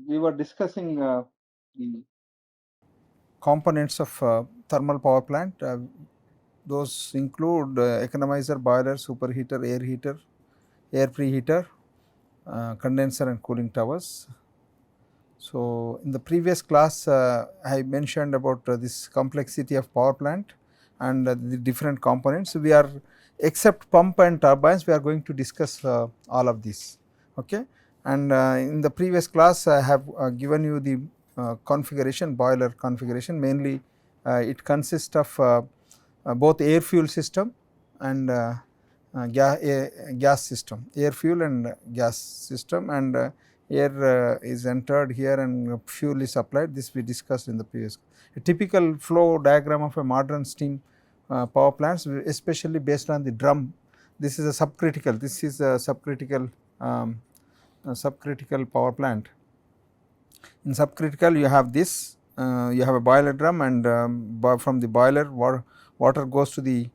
We were discussing the components of thermal power plant. Those include economizer, boiler, superheater, air heater, air preheater, condenser and cooling towers. So, in the previous class I mentioned about this complexity of power plant and the different components. We are, except pump and turbines, we are going to discuss all of these. Okay. And in the previous class I have given you the configuration, boiler configuration. Mainly it consists of both air fuel system and gas system, air fuel and gas system, and air is entered here and fuel is applied. This we discussed in the previous. A typical flow diagram of a modern steam power plants, especially based on the drum. This is a subcritical. This is a subcritical power plant. In subcritical, you have this. You have a boiler drum, and from the boiler, water goes to the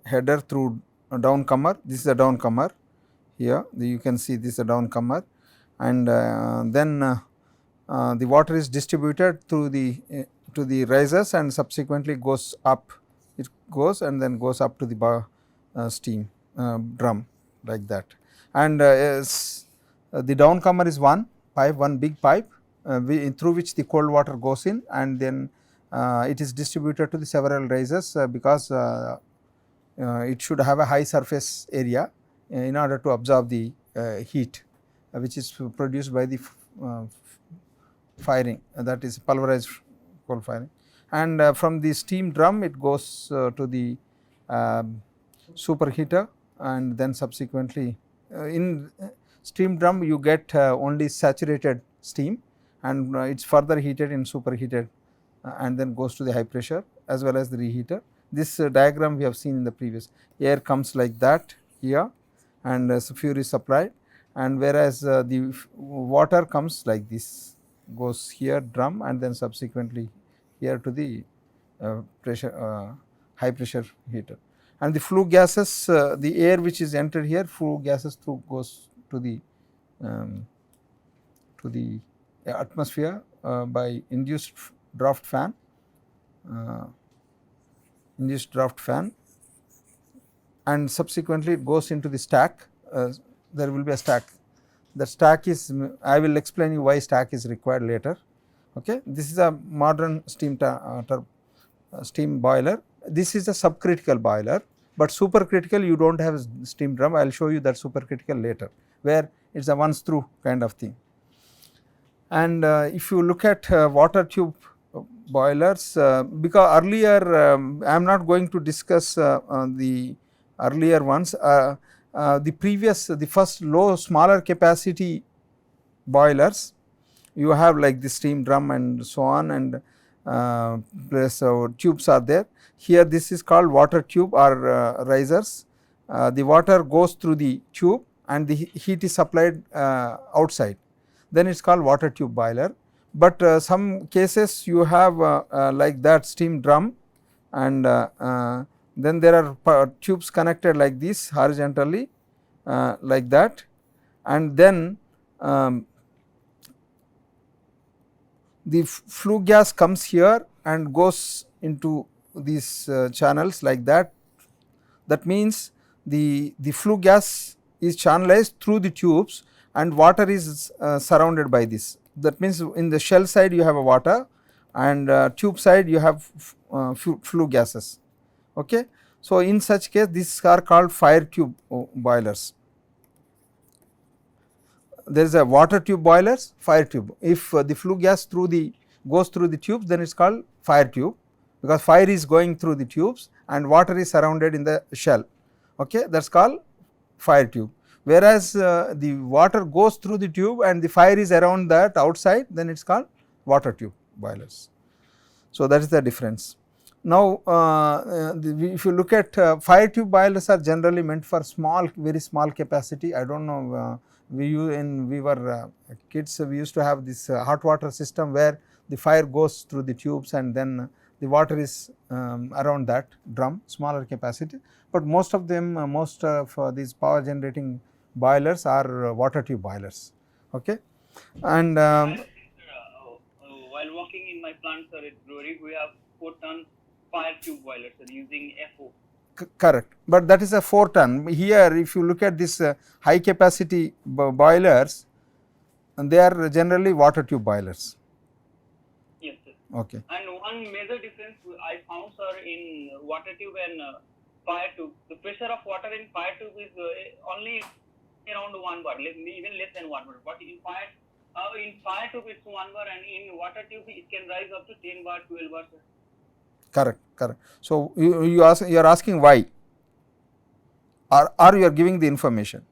header through a downcomer. This is a downcomer. Here, you can see this is a downcomer, and then the water is distributed through the to the risers and subsequently goes up. It goes and then goes up to the steam drum, like that. And the downcomer is one pipe, one big pipe through which the cold water goes in, and then it is distributed to the several risers because it should have a high surface area in order to absorb the heat which is produced by the firing, that is pulverized coal firing. And from the steam drum it goes to the superheater, and then subsequently in steam drum you get only saturated steam, and it is further heated in superheated and then goes to the high pressure as well as the reheater. This diagram we have seen in the previous. Air comes like that here, and fuel is supplied, and whereas the water comes like this, goes here drum and then subsequently here to the pressure high pressure heater. And the flue gases, the air which is entered here, flue gases through goes to the atmosphere by induced draft fan, and subsequently it goes into the stack. There will be a stack. The stack is, I will explain you why stack is required later. Okay. This is a modern steam boiler. This is a subcritical boiler, but supercritical you do not have steam drum. I will show you that supercritical later, where it is a once through kind of thing. And if you look at water tube boilers, because earlier I am not going to discuss the earlier ones. The first smaller capacity boilers, you have like the steam drum and so on, and plus tubes are there. Here this is called water tube or risers. The water goes through the tube and the heat is supplied outside, then it is called water tube boiler. But some cases you have like that steam drum, and then there are tubes connected like this horizontally like that, and then the flue gas comes here and goes into these channels like that. That means the flue gas is channelized through the tubes and water is surrounded by this. That means in the shell side you have a water, and tube side you have flue gases. Okay. So, in such case these are called fire tube boilers. There is a water tube boilers, fire tube. If the flue gas goes through the tubes, then it is called fire tube, because fire is going through the tubes and water is surrounded in the shell. Okay, that is called fire tube. Whereas the water goes through the tube and the fire is around that outside, then it is called water tube boilers. So, that is the difference. Now, if you look at fire tube boilers are generally meant for very small capacity. I do not know, when we were kids, we used to have this hot water system where the fire goes through the tubes and then the water is around that drum, smaller capacity. But most of them, these power generating boilers are water tube boilers. Okay. And While working in my plant, sir, at brewery, we have 4-ton fire tube boiler, sir, using FO. correct, but that is a 4 ton. Here if you look at this high capacity boilers, and they are generally water tube boilers. Yes, sir. Okay. And one major difference I found, sir, in water tube and fire tube, the pressure of water in fire tube is only around 1 bar, even less than 1 bar. But in fire tube it's 1 bar, and in water tube it can rise up to 10 bar, 12 bar, sir. Correct, correct. So you are asking why, or you are giving the information.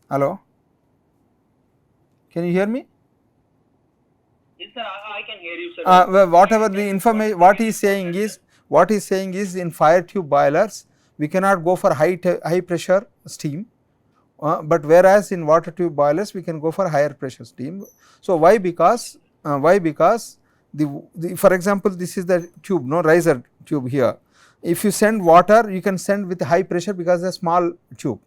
Hello, can you hear me? Yes, sir, I can hear you, sir. Well, whatever the information, what he is saying is in fire tube boilers we cannot go for high pressure steam, but whereas in water tube boilers we can go for higher pressure steam. So why? Because the for example, this is the tube, no, riser tube here. If you send water, you can send with high pressure because it is a small tube.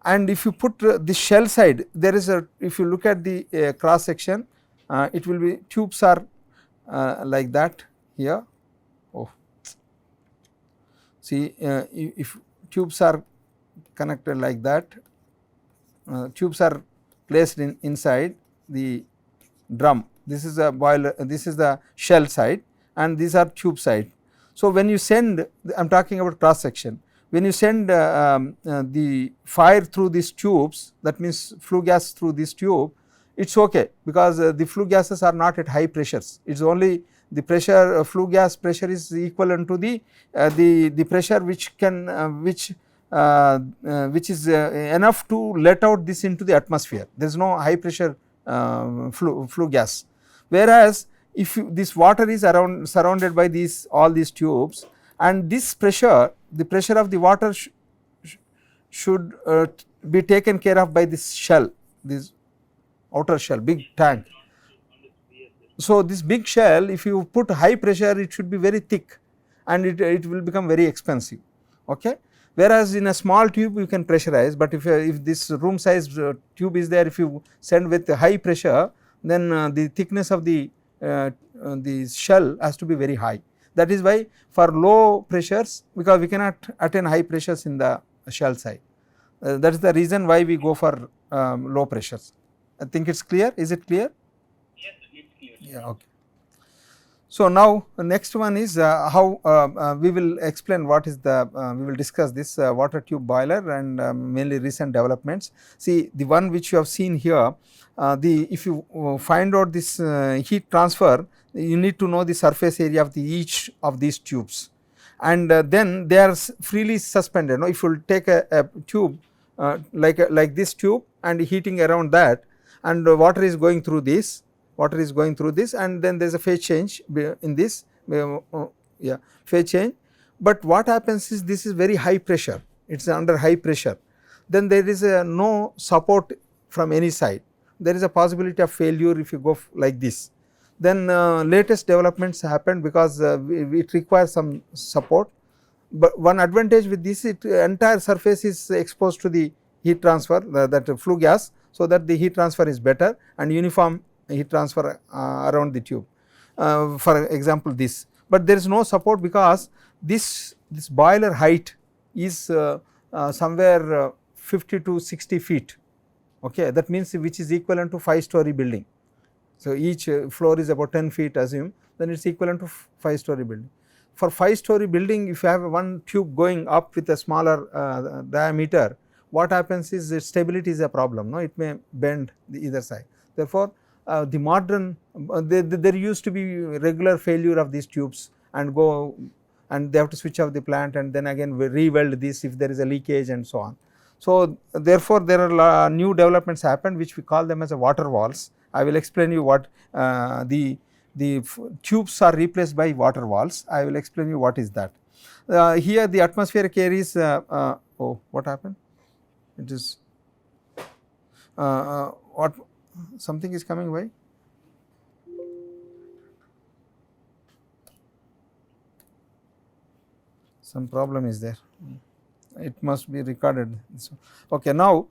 And if you put the shell side, there is a, if you look at the cross section, it will be tubes are like that here. Oh, see, if tubes are connected like that, tubes are placed inside the drum. This is a boiler, this is the shell side, and these are tube side. So when you send, I am talking about cross section, when you send the fire through these tubes, that means flue gas through this tube, it is okay, because the flue gases are not at high pressures. It is only the pressure, flue gas pressure is equivalent to the pressure which can which is enough to let out this into the atmosphere. There is no high pressure flue gas. Whereas if this water is surrounded by these all these tubes, and this pressure, the pressure of the water should be taken care of by this shell, this outer shell, big tank. So this big shell, if you put high pressure, it should be very thick, and it will become very expensive. Okay. Whereas in a small tube you can pressurize, but if this room size tube is there, if you send with high pressure, then the thickness of the shell has to be very high. That is why for low pressures, because we cannot attain high pressures in the shell side, that is the reason why we go for low pressures. I think it is clear. Is it clear? Yes, it is clear. Yeah, okay. So now the next one is how we will explain what is the we will discuss this water tube boiler and mainly recent developments. See, the one which you have seen here, if you find out this heat transfer, you need to know the surface area of each of these tubes, and then they are freely suspended. No, if you take a tube like this tube and heating around that, and water is going through this, and then there is a phase change in this, yeah, phase change. But what happens is, this is very high pressure, it is under high pressure, then there is no support from any side, there is a possibility of failure if you go like this. Then latest developments happened because it requires some support, but one advantage with this, entire surface is exposed to the heat transfer, that flue gas, so that the heat transfer is better and uniform heat transfer around the tube, for example this. But there is no support because this boiler height is somewhere 50 to 60 feet, okay. That means which is equivalent to 5-story building. So each floor is about 10 feet assume, then it is equivalent to 5-story building. For 5-story building, if you have one tube going up with a smaller diameter, what happens is that stability is a problem, no, it may bend the either side. Therefore the modern there used to be regular failure of these tubes, and they have to switch off the plant and then again re-weld this if there is a leakage and so on. So therefore there are new developments happened which we call them as a water walls. I will explain you what the tubes are replaced by water walls. I will explain you what is that. Here the atmospheric air is oh, what happened? It is what, something is coming, why? Some problem is there, it must be recorded. Okay, now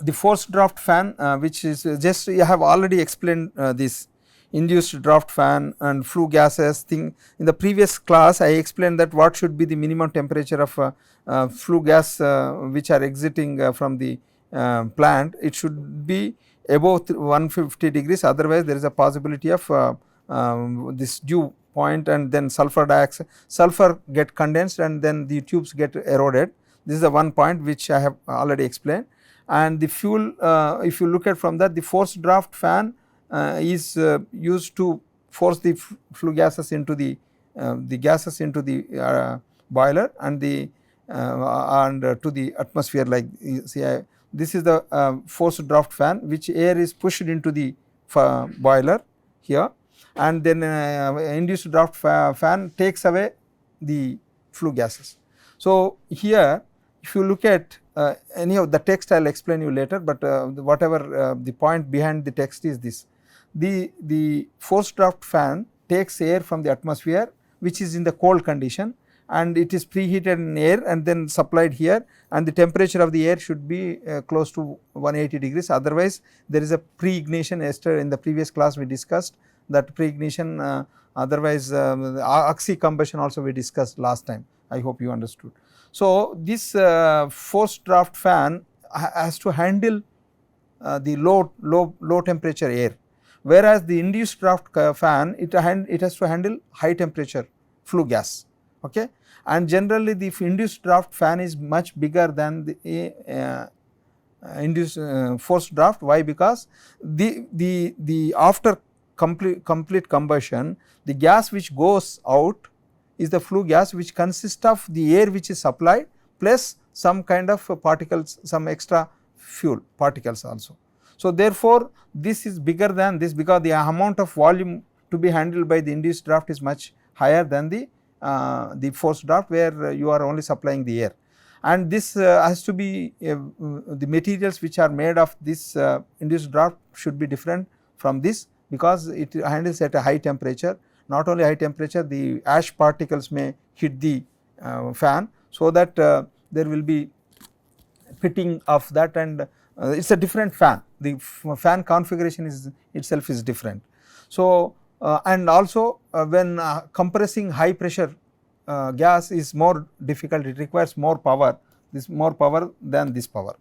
the forced draft fan, which is just I have already explained this induced draft fan and flue gases thing in the previous class. I explained that what should be the minimum temperature of flue gas which are exiting from the plant. It should be above 150 degrees, otherwise there is a possibility of this dew point, and then sulfur dioxide, sulfur get condensed and then the tubes get eroded. This is the one point which I have already explained. And the fuel, if you look at from that, the forced draft fan is used to force the flue gases into the gases into the boiler and the to the atmosphere, like you see this is the forced draft fan, which air is pushed into the boiler here, and then induced draft fan takes away the flue gases. So, here if you look at any of the text, I will explain you later, but whatever the point behind the text is this: the forced draft fan takes air from the atmosphere which is in the cold condition, and it is preheated in air and then supplied here, and the temperature of the air should be close to 180 degrees, otherwise there is a pre-ignition. Yesterday in the previous class we discussed that pre-ignition, otherwise oxy-combustion also we discussed last time. I hope you understood. So, this forced draft fan has to handle the low temperature air, whereas the induced draft fan it has to handle high temperature flue gas. Okay. And generally the induced draft fan is much bigger than the induced forced draft. Why? Because the after complete combustion, the gas which goes out is the flue gas, which consists of the air which is supplied plus some kind of particles, some extra fuel particles also. So, therefore, this is bigger than this, because the amount of volume to be handled by the induced draft is much higher than the forced draft, where you are only supplying the air. And this has to be the materials which are made of this induced draft should be different from this, because it handles at a high temperature. Not only high temperature, the ash particles may hit the fan, so that there will be pitting of that, and it is a different fan. The fan configuration is itself is different. So, and also when compressing high pressure gas is more difficult, it requires more power, this more power than this power.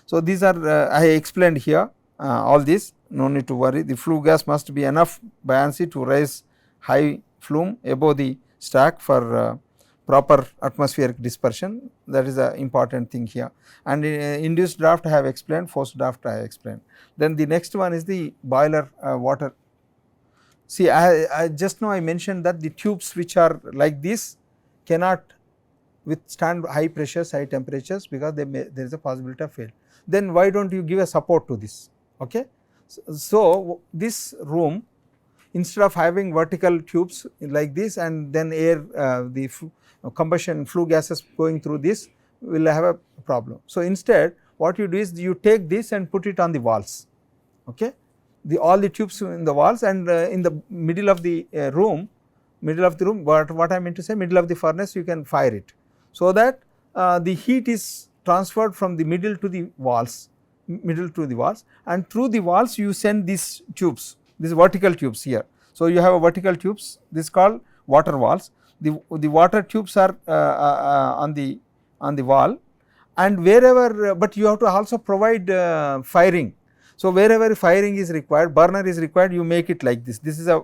So, these are I explained here all this, no need to worry. The flue gas must be enough buoyancy to raise high flume above the stack for proper atmospheric dispersion. That is the important thing here. And induced draft I have explained, forced draft I have explained. Then the next one is the boiler water. See, I just now I mentioned that the tubes which are like this cannot withstand high pressures, high temperatures, because there is a possibility of fail. Then why don't you give a support to this? Okay. So, this room, instead of having vertical tubes like this and then air the combustion flue gases going through this, will have a problem. So, instead what you do is you take this and put it on the walls. Okay. All the tubes in the walls, and in the middle of the room, what I mean to say, middle of the furnace, you can fire it, so that the heat is transferred from the middle to the walls, and through the walls you send these tubes, these vertical tubes here. So, you have a vertical tubes, this is called water walls. The water tubes are on the wall, and wherever, but you have to also provide firing. So, wherever firing is required, burner is required, you make it like this. This is a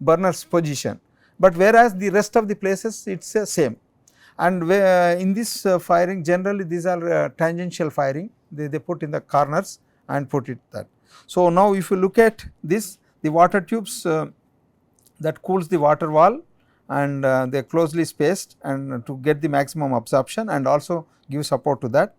burner's position, but whereas the rest of the places it is same. And in this firing, generally these are tangential firing, they put in the corners and put it that. So, now if you look at this, the water tubes that cools the water wall, and they are closely spaced and to get the maximum absorption and also give support to that.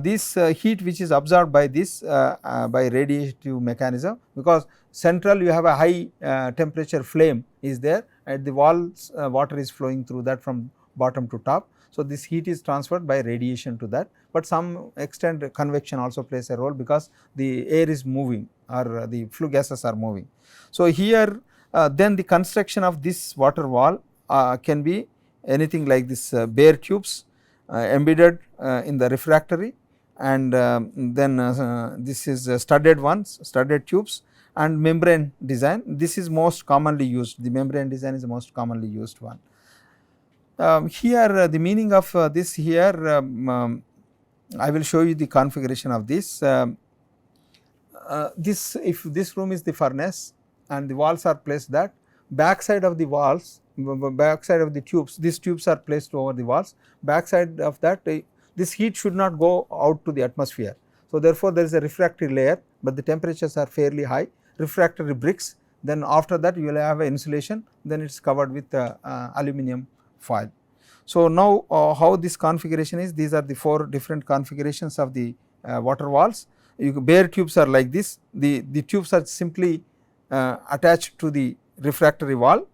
This heat which is absorbed by this by radiative mechanism, because central you have a high temperature flame is there, at the walls water is flowing through that from bottom to top. So, this heat is transferred by radiation to that, but some extent convection also plays a role, because the air is moving or the flue gases are moving. So, here then the construction of this water wall can be anything like this bare tubes embedded in the refractory, and then this is studded ones, studded tubes, and membrane design. This is most commonly used, the membrane design is the most commonly used one. Here the meaning of this here, I will show you the configuration of this. This, if this room is the furnace and the walls are placed that, back side of the walls, back side of the tubes, these tubes are placed over the walls, back side of that this heat should not go out to the atmosphere. So, therefore, there is a refractory layer, but the temperatures are fairly high, refractory bricks, then after that you will have a insulation, then it is covered with aluminum foil. So, now how this configuration is, these are the 4 different configurations of the water walls. Bare tubes are like this, the tubes are simply attached to the refractory wall,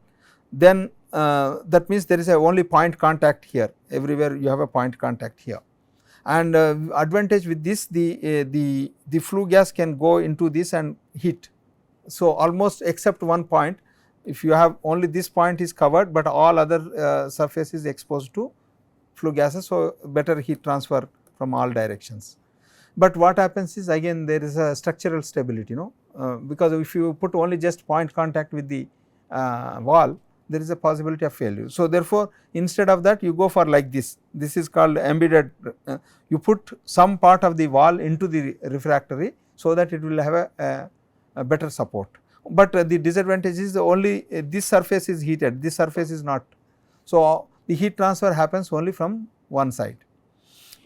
then that means there is a only point contact here, everywhere you have a point contact here. And advantage with this, the flue gas can go into this and heat. So, almost except one point, if you have only this point is covered, but all other surface is exposed to flue gases. So, better heat transfer from all directions. But what happens is, again there is a structural stability, because if you put only just point contact with the wall, there is a possibility of failure. So, therefore, instead of that you go for like this, this is called embedded, you put some part of the wall into the refractory, so that it will have a better support. But the disadvantage is only this surface is heated, this surface is not. So, the heat transfer happens only from one side.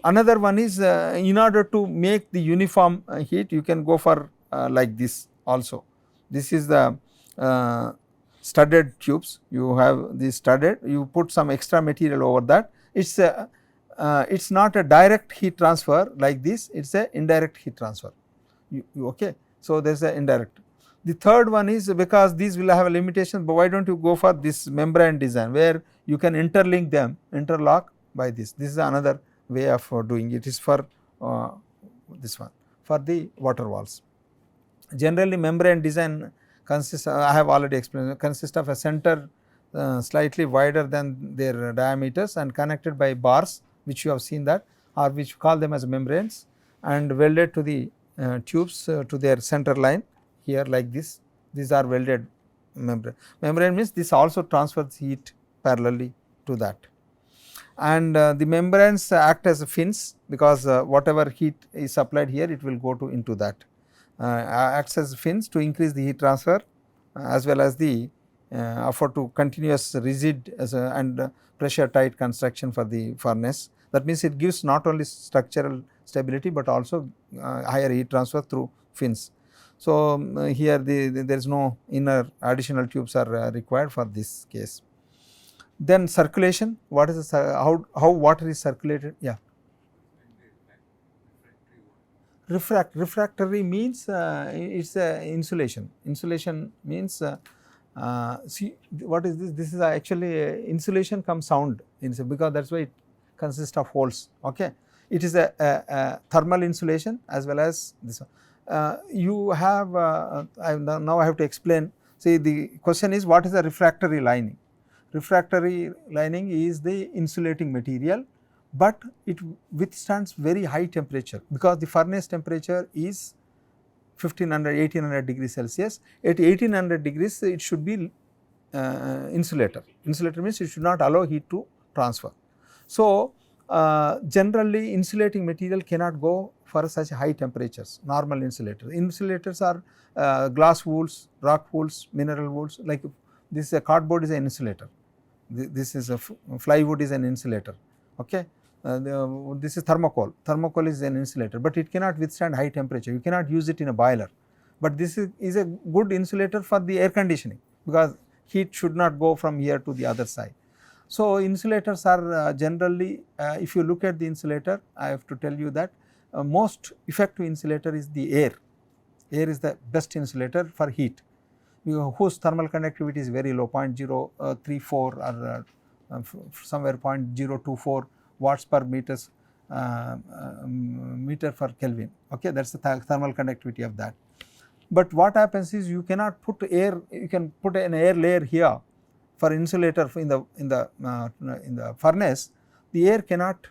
Another one is in order to make the uniform heat, you can go for like this also. This is the studded tubes, you have the studded, you put some extra material over that. It is not a direct heat transfer like this, it is a indirect heat transfer. Okay. So, there is a indirect. The third one is, because these will have a limitation, but why do not you go for this membrane design, where you can interlink them, interlock by this. This is another way of doing it, is for this one, for the water walls. Generally membrane design consists, I have already explained, consists of a center slightly wider than their diameters and connected by bars, which you have seen that, or which call them as membranes, and welded to the tubes to their center line here like this. These are welded membrane. Membrane means this also transfers heat parallelly to that. And the membranes act as fins, because whatever heat is supplied here, it will go to into that, acts as fins to increase the heat transfer, as well as the afford to continuous rigid and pressure tight construction for the furnace. That means, it gives not only structural stability, but also higher heat transfer through fins. So, here there is no inner additional tubes are required for this case. Then circulation, what is the, how water is circulated? Yeah. Refractory means it is insulation. Insulation means see what is this? This is actually insulation cum sound, because that is why it consists of holes. Okay. It is a thermal insulation as well as this one. You have now I have to explain. See, the question is, what is the refractory lining? Refractory lining is the insulating material, but it withstands very high temperature, because the furnace temperature is 1800 degrees Celsius. At 1800 degrees it should be insulator. Insulator means it should not allow heat to transfer. So, generally insulating material cannot go for such high temperatures, normal insulators. Insulators are glass wools, rock wools, mineral wools, like this cardboard is an insulator. This is a plywood is an insulator. Okay. This is thermocol. Thermocol is an insulator, but it cannot withstand high temperature. You cannot use it in a boiler. But this is a good insulator for the air conditioning, because heat should not go from here to the other side. So, insulators are generally, if you look at the insulator, I have to tell you that most effective insulator is the air. Air is the best insulator for heat, whose thermal conductivity is very low, 0.034 or somewhere 0.024 watts per meter per Kelvin. Okay, that is the thermal conductivity of that. But what happens is, you cannot put air, you can put an air layer here for insulator in the furnace. The air cannot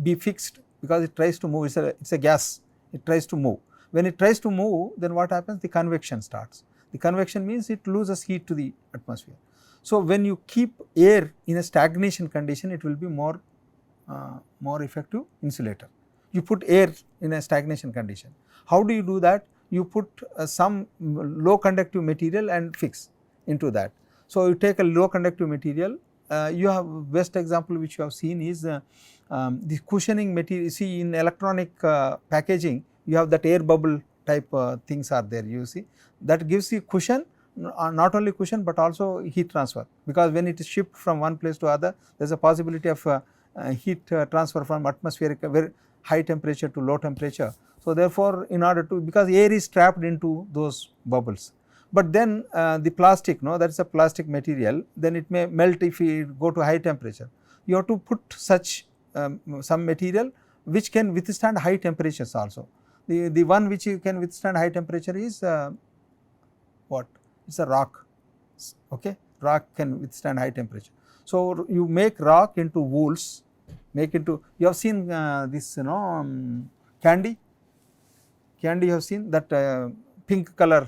be fixed because it tries to move, it is a gas, it tries to move. When it tries to move, then what happens? The convection starts. The convection means it loses heat to the atmosphere. So, when you keep air in a stagnation condition, it will be more effective insulator. You put air in a stagnation condition. How do you do that? You put some low conductive material and fix into that. So, you take a low conductive material, you have best example which you have seen is the cushioning material. See, in electronic packaging, you have that air bubble type things are there, you see, that gives you cushion, not only cushion but also heat transfer, because when it is shipped from one place to other, there is a possibility of heat transfer from atmospheric very high temperature to low temperature. So, therefore, in order to, because air is trapped into those bubbles, but then the plastic, no, that is a plastic material, then it may melt if you go to high temperature. You have to put such some material which can withstand high temperatures also. The one which you can withstand high temperature is what? It is a rock, okay. Rock can withstand high temperature. So, you make rock into wools, make into, you have seen this, you know, candy you have seen that pink color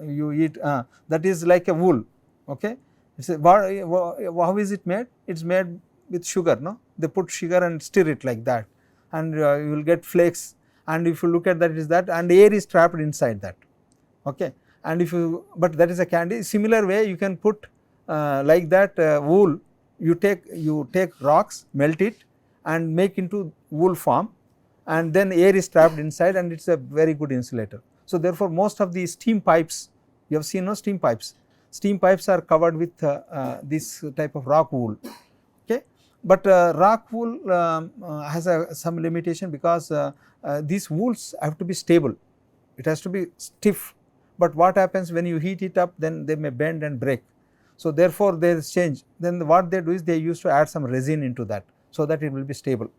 you eat, that is like a wool, okay. It's a, how is it made? It is made with sugar, no, they put sugar and stir it like that, and you will get flakes, and if you look at that, it is that, and air is trapped inside that, okay. And if you, but that is a candy. Similar way you can put like that wool, you take rocks, melt it and make into wool form, and then air is trapped inside, and it is a very good insulator. So, therefore, most of the steam pipes, you have seen, no, steam pipes are covered with this type of rock wool, okay. But rock wool has some limitation, because these wools have to be stable, it has to be stiff, but what happens when you heat it up, then they may bend and break. So, therefore, there is change. Then what they do is they used to add some resin into that, so that it will be stable.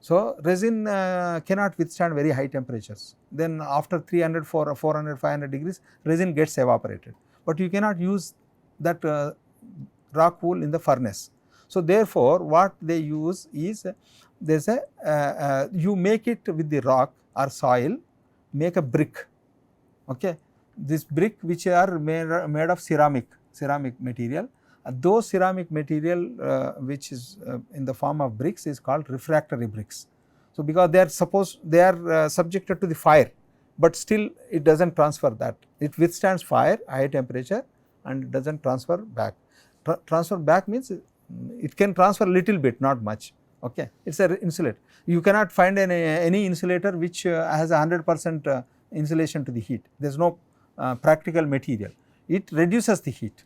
So, resin cannot withstand very high temperatures. Then after 300, 400, 500 degrees, resin gets evaporated, but you cannot use that rock wool in the furnace. So, therefore, what they use is there is a you make it with the rock or soil, make a brick, okay. This brick which are made of ceramic material, those ceramic material which is in the form of bricks is called refractory bricks. So, because they are subjected to the fire, but still it does not transfer that, it withstands fire, high temperature, and it does not transfer back. Transfer back means it can transfer little bit, not much, okay. It is an insulator. You cannot find any insulator which has 100% insulation to the heat. There is no practical material, it reduces the heat.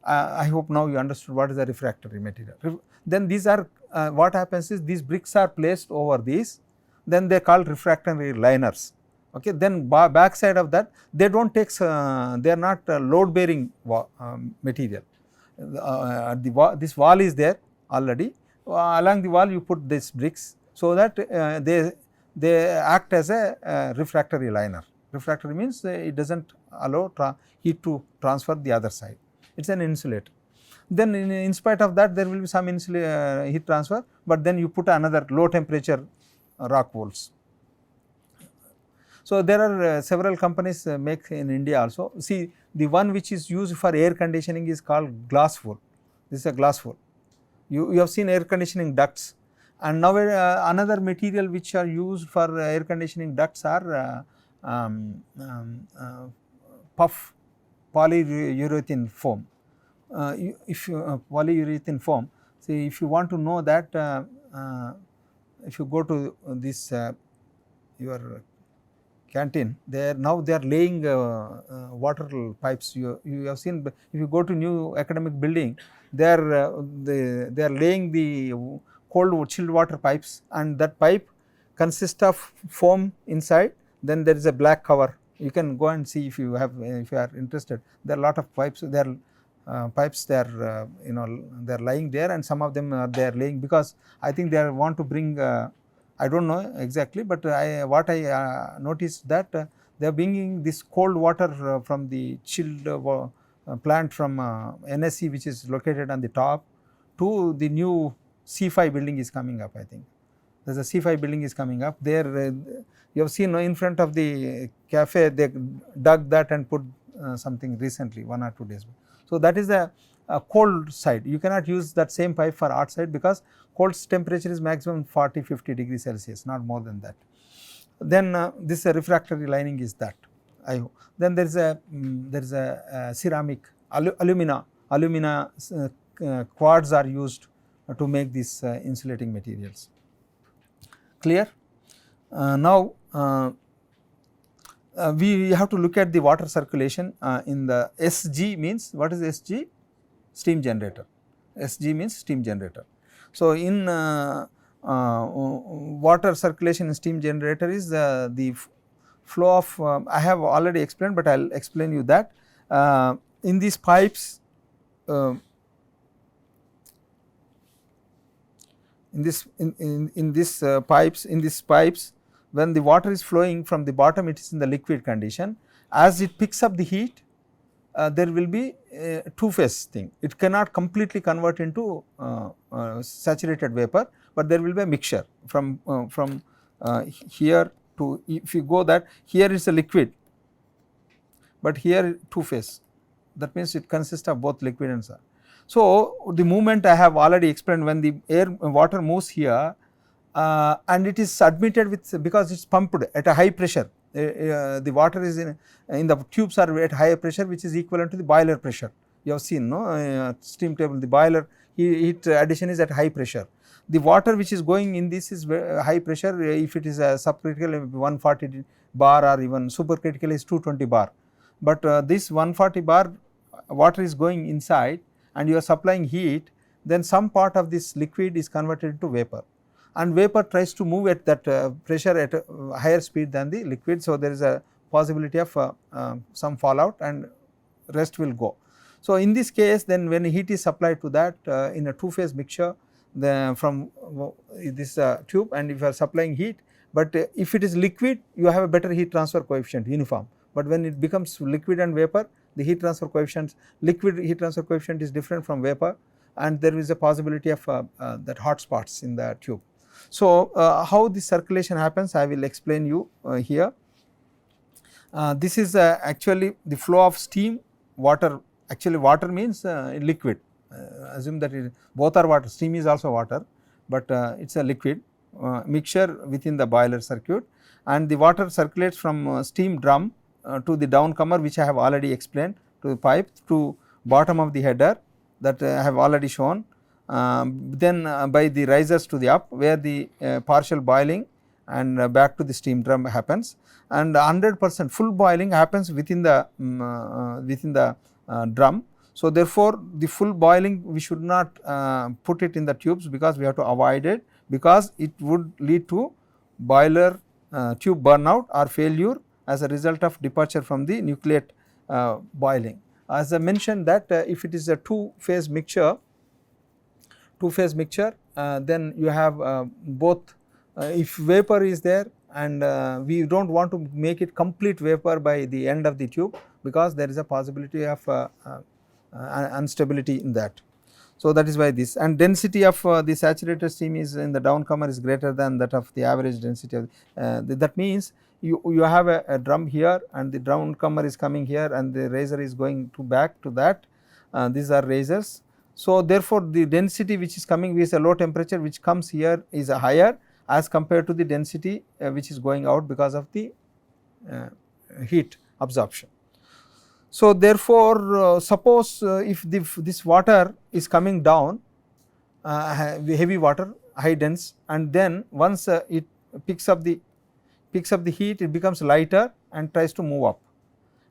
I hope now you understood what is the refractory material. Then these are what happens is these bricks are placed over these, then they are called refractory liners, okay. Then back side of that, they do not take, they are not load bearing material. This wall is there already, along the wall you put these bricks, so that they act as a refractory liner. Refractory means it does not allow heat to transfer the other side, it is an insulator. Then in spite of that, there will be some heat transfer, but then you put another low temperature rock wools. So, there are several companies make in India also. See, the one which is used for air conditioning is called glass wool. This is a glass wool. You have seen air conditioning ducts, and now another material which are used for air conditioning ducts are puff polyurethane foam. Polyurethane foam, see, if you want to know that, if you go to this your canteen, now they are laying water pipes. You have seen, if you go to new academic building, they are laying the cold chilled water pipes, and that pipe consists of foam inside, then there is a black cover. You can go and see if you are interested. There are a lot of pipes. There are pipes. They are you know, they are lying there, and some of them they are laying, because I think they want to bring. I do not know exactly, but what I noticed that they are bringing this cold water from the chilled plant from NSC, which is located on the top, to the new C5 building is coming up, I think. there is a C5 building is coming up there. You have seen in front of the cafe they dug that and put something recently 1 or 2 days. So, that is a cold side. You cannot use that same pipe for hot side because cold temperature is maximum 40-50 degrees Celsius, not more than that. Then this refractory lining is that. Then there is a ceramic alumina quartz are used to make these insulating materials. Clear? Now we have to look at the water circulation in the SG means, what is SG? Steam generator. SG means steam generator. So, in water circulation in steam generator is the flow of I have already explained, but I will explain you that in these pipes in these pipes when the water is flowing from the bottom, it is in the liquid condition. As it picks up the heat, there will be a two-phase thing. It cannot completely convert into saturated vapor, but there will be a mixture from here to, if you go that here is a liquid, but here two-phase, that means it consists of both liquid and solid. So, the movement I have already explained, when the water moves here and it is admitted with, because it is pumped at a high pressure, the water is in the tubes are at higher pressure, which is equivalent to the boiler pressure. You have seen, no, steam table, the boiler heat addition is at high pressure. The water which is going in this is high pressure. If it is a subcritical 140 bar or even supercritical is 220 bar, but this 140 bar water is going inside and you are supplying heat, then some part of this liquid is converted into vapor, and vapor tries to move at that pressure at a higher speed than the liquid. So, there is a possibility of some fallout and rest will go. So, in this case, then when heat is supplied to that in a two-phase mixture from this tube, and if you are supplying heat, but if it is liquid, you have a better heat transfer coefficient uniform, but when it becomes liquid and vapor, the heat transfer coefficients, liquid heat transfer coefficient is different from vapor, and there is a possibility of that hot spots in the tube. So, how this circulation happens, I will explain you here. This is actually the flow of steam, water. Actually, water means liquid. Assume that both are water. Steam is also water, but it is a liquid mixture within the boiler circuit, and the water circulates from steam drum to the downcomer, which I have already explained, to the pipe, to bottom of the header, that I have already shown. Then by the risers to the up, where the partial boiling and back to the steam drum happens, and 100% full boiling happens within the drum. So, therefore, the full boiling we should not put it in the tubes, because we have to avoid it, because it would lead to boiler tube burnout or failure as a result of departure from the nucleate boiling. As I mentioned that if it is a two-phase mixture, then you have both, if vapor is there, and we do not want to make it complete vapor by the end of the tube, because there is a possibility of instability in that. So, that is why this, and density of the saturated steam is in the downcomer is greater than that of the average density of that means you have a drum here, and the downcomer is coming here, and the riser is going to back to that. These are risers. So, therefore, the density which is coming with a low temperature which comes here is higher as compared to the density which is going out because of the heat absorption. So, therefore, suppose if this water is coming down, heavy water, high dense, and then once it picks up the heat, it becomes lighter and tries to move up,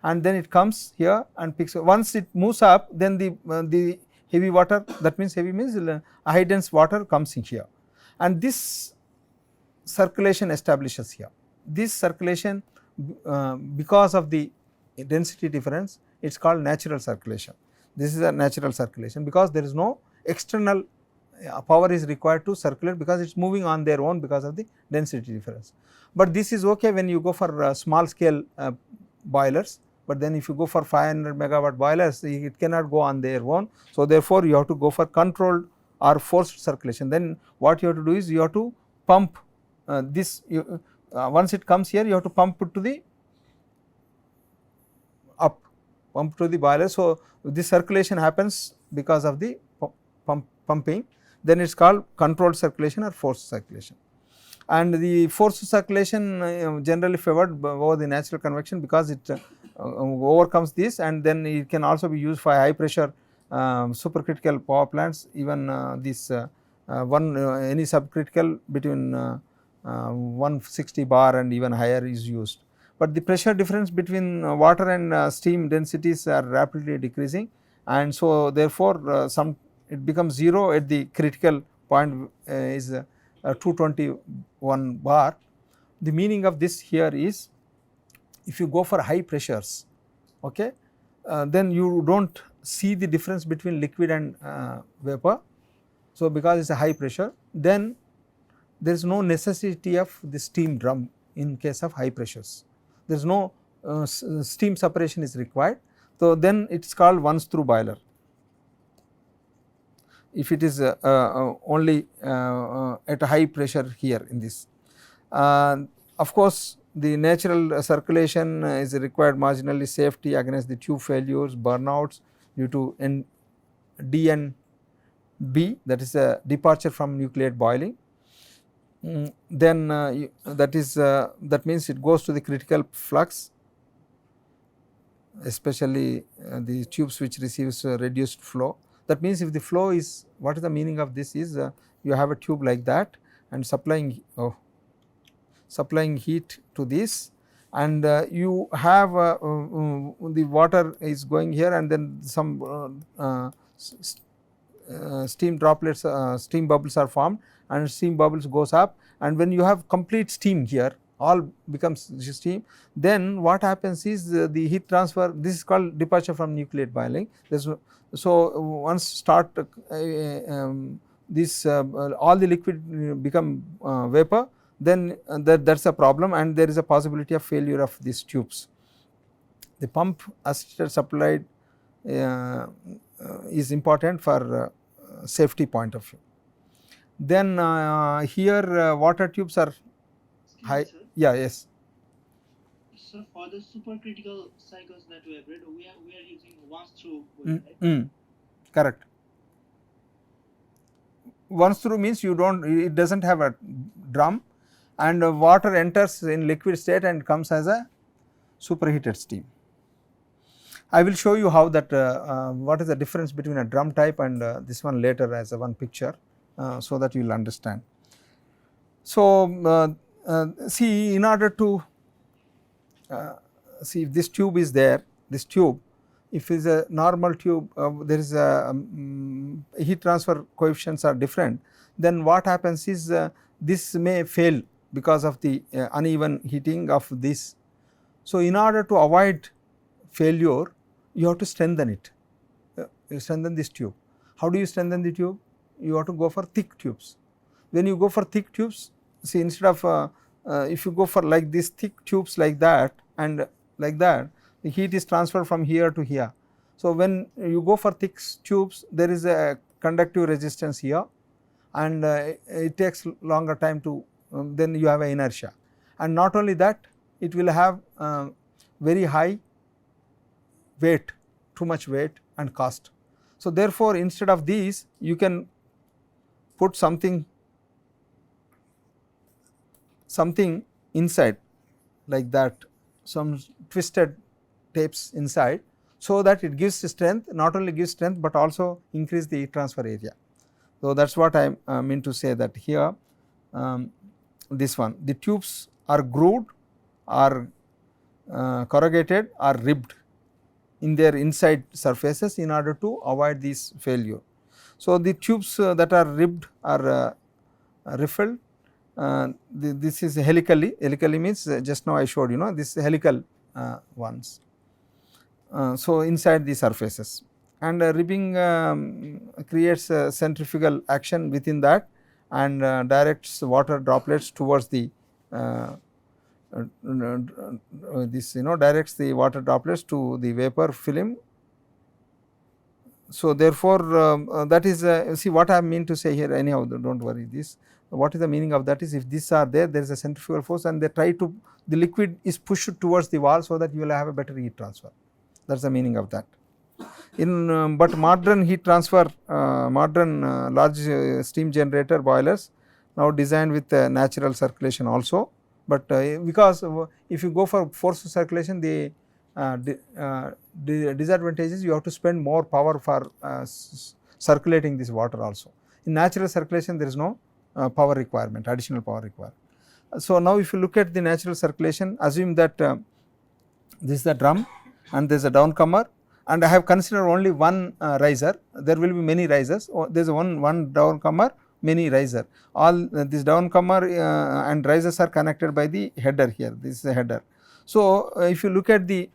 and then it comes here and picks up. Once it moves up, then the heavy water, that means heavy means high dense water comes in here, and this circulation establishes here. This circulation because of the density difference, it is called natural circulation. This is a natural circulation, because there is no external power is required to circulate, because it is moving on their own because of the density difference. But this is okay when you go for small scale boilers, but then if you go for 500 megawatt boilers, it cannot go on their own. So, therefore, you have to go for controlled or forced circulation. Then what you have to do is you have to pump this you, once it comes here you have to pump it to the up, pump to the boiler. So, this circulation happens because of the pumping, then it is called controlled circulation or forced circulation. And the forced circulation generally favored over the natural convection because it overcomes this, and then it can also be used for high pressure supercritical power plants, even this any subcritical between 160 bar and even higher is used. But the pressure difference between water and steam densities are rapidly decreasing, and so therefore, it becomes 0 at the critical point is 221 bar. The meaning of this here is, if you go for high pressures, okay, then you do not see the difference between liquid and vapor. So, because it is a high pressure, then there is no necessity of the steam drum in case of high pressures. There is no steam separation is required. So, then it is called once through boiler. If it is only at a high pressure here in this. Of course, the natural circulation is required marginally safety against the tube failures, burnouts due to D and B, that is a departure from nucleate boiling. Then that means it goes to the critical flux, especially the tubes which receives reduced flow. That means if the flow is, what is the meaning of this is, you have a tube like that and supplying heat to this, and you have the water is going here, and then some steam droplets, steam bubbles are formed, and steam bubbles goes up, and when you have complete steam here, all becomes steam, then what happens is the heat transfer, this is called departure from nucleate boiling. So, once start this all the liquid become vapor, then that is a problem, and there is a possibility of failure of these tubes. The pump assisted supply is important for safety point of view. Then here water tubes are high. Sir. Yeah, yes. So for the supercritical cycles that we have read, we are using once through, right? Correct. Once through means you don't, it does not have a drum, and water enters in liquid state and comes as a superheated steam. I will show you how that what is the difference between a drum type and this one later as a one picture, so that you will understand. So, see, in order to see if this tube is there, this tube, if it is a normal tube, there is a heat transfer coefficients are different, then what happens is this may fail because of the uneven heating of this. So, in order to avoid failure, you have to strengthen it, you strengthen this tube. How do you strengthen the tube? You have to go for thick tubes. When you go for thick tubes, see, instead of if you go for like these thick tubes like that and like that, the heat is transferred from here to here. So, when you go for thick tubes, there is a conductive resistance here, and it takes longer time to then you have an inertia, and not only that, it will have very high weight, too much weight and cost. So, therefore, instead of these you can put something inside like that, some twisted tapes inside, so that it gives strength, not only gives strength, but also increase the heat transfer area. So, that is what I mean to say, that here this one, the tubes are grooved, are corrugated, are ribbed in their inside surfaces in order to avoid this failure. So, the tubes that are ribbed are riffled. This is helically means just now I showed you know this helical ones. So, inside the surfaces, and ribbing creates a centrifugal action within that, and directs water droplets towards the this directs the water droplets to the vapor film. So, therefore, that is see what I mean to say here, anyhow, do not worry this. What is the meaning of that is, if these are there, there is a centrifugal force and they try to, the liquid is pushed towards the wall so that you will have a better heat transfer. That is the meaning of that. In but modern heat transfer, modern large steam generator boilers now designed with natural circulation also, but because if you go for forced circulation, the disadvantage is you have to spend more power for circulating this water also. In natural circulation there is no power requirement, additional power required. So, now if you look at the natural circulation, assume that this is the drum and there is a downcomer, and I have considered only one riser. There will be many risers, there is one downcomer, many riser. All this downcomer and risers are connected by the header here, this is a header. So, if you look at the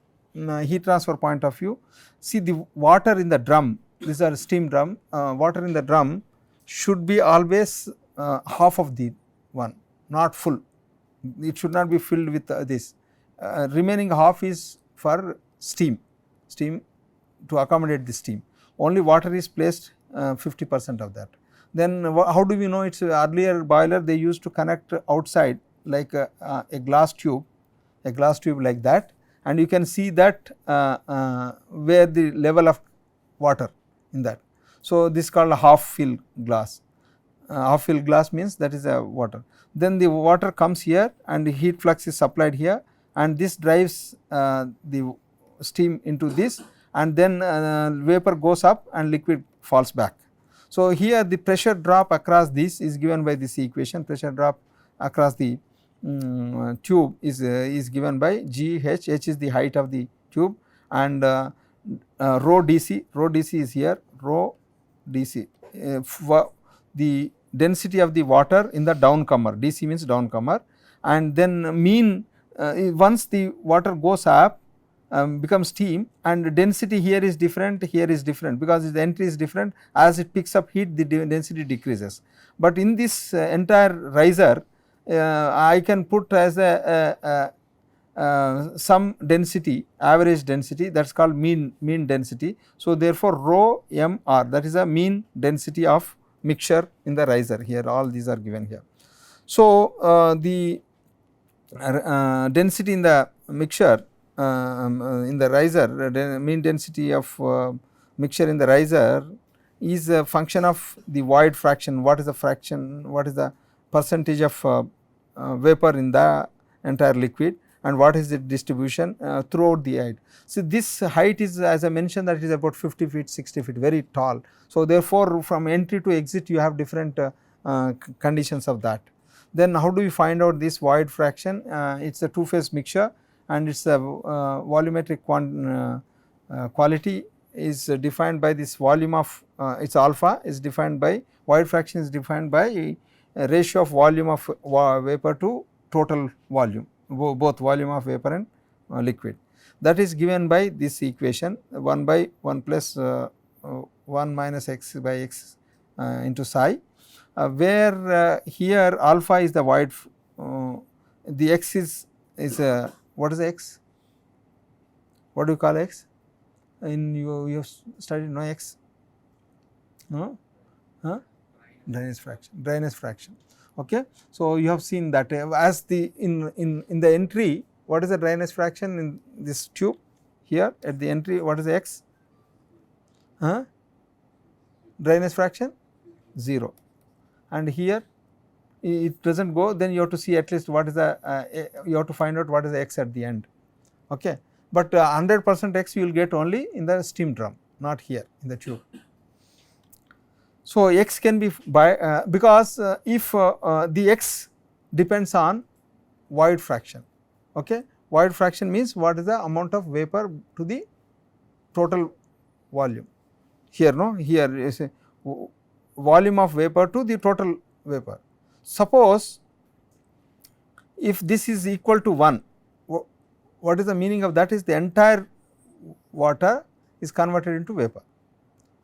heat transfer point of view, see the water in the drum, these are steam drum, water in the drum should be always half of the one, not full. It should not be filled with this. Remaining half is for steam to accommodate the steam. Only water is placed 50% of that. Then how do we know? It is earlier boiler they used to connect outside like a glass tube like that, and you can see that where the level of water in that. So, this is called a half fill glass. Half fill glass means that is a water. Then the water comes here and the heat flux is supplied here, and this drives the steam into this, and then vapor goes up and liquid falls back. So, here the pressure drop across this is given by this equation. Pressure drop across the tube is given by G H. H is the height of the tube, and rho dc is here, rho dc. The density of the water in the downcomer, dc means downcomer, and then mean once the water goes up becomes steam, and density here is different, here is different, because the entry is different. As it picks up heat, the density decreases. But in this entire riser, I can put as a some density, average density, that is called mean density. So, therefore, rho m r, that is a mean density of mixture in the riser. Here all these are given here. So, the density in the mixture in the riser, mean density of mixture in the riser is a function of the void fraction. What is the fraction, what is the percentage of vapor in the entire liquid, and what is the distribution throughout the height. So, this height is, as I mentioned, that it is about 50 feet, 60 feet, very tall. So, therefore, from entry to exit you have different conditions of that. Then how do we find out this void fraction? It is a two phase mixture, and its volumetric quality is defined by this volume of its alpha is defined by, void fraction is defined by a ratio of volume of vapor to total volume, both volume of vapor and liquid. That is given by this equation, 1 by 1 plus 1 minus x by x into psi, where here alpha is the void, the x is what is x? What do you call x? In you have studied no x? No? Huh? Dryness fraction. Okay. So, you have seen that as the in the entry, what is the dryness fraction in this tube here at the entry, what is the x? Huh? Dryness fraction 0, and here it does not go, then you have to see at least what is the you have to find out what is the x at the end. Okay. But 100% x you will get only in the steam drum, not here in the tube. So, x can be by because if the x depends on void fraction. Okay. Void fraction means what is the amount of vapor to the total volume. Here no, here is a volume of vapor to the total vapor. Suppose if this is equal to 1, what is the meaning of that is the entire water is converted into vapor.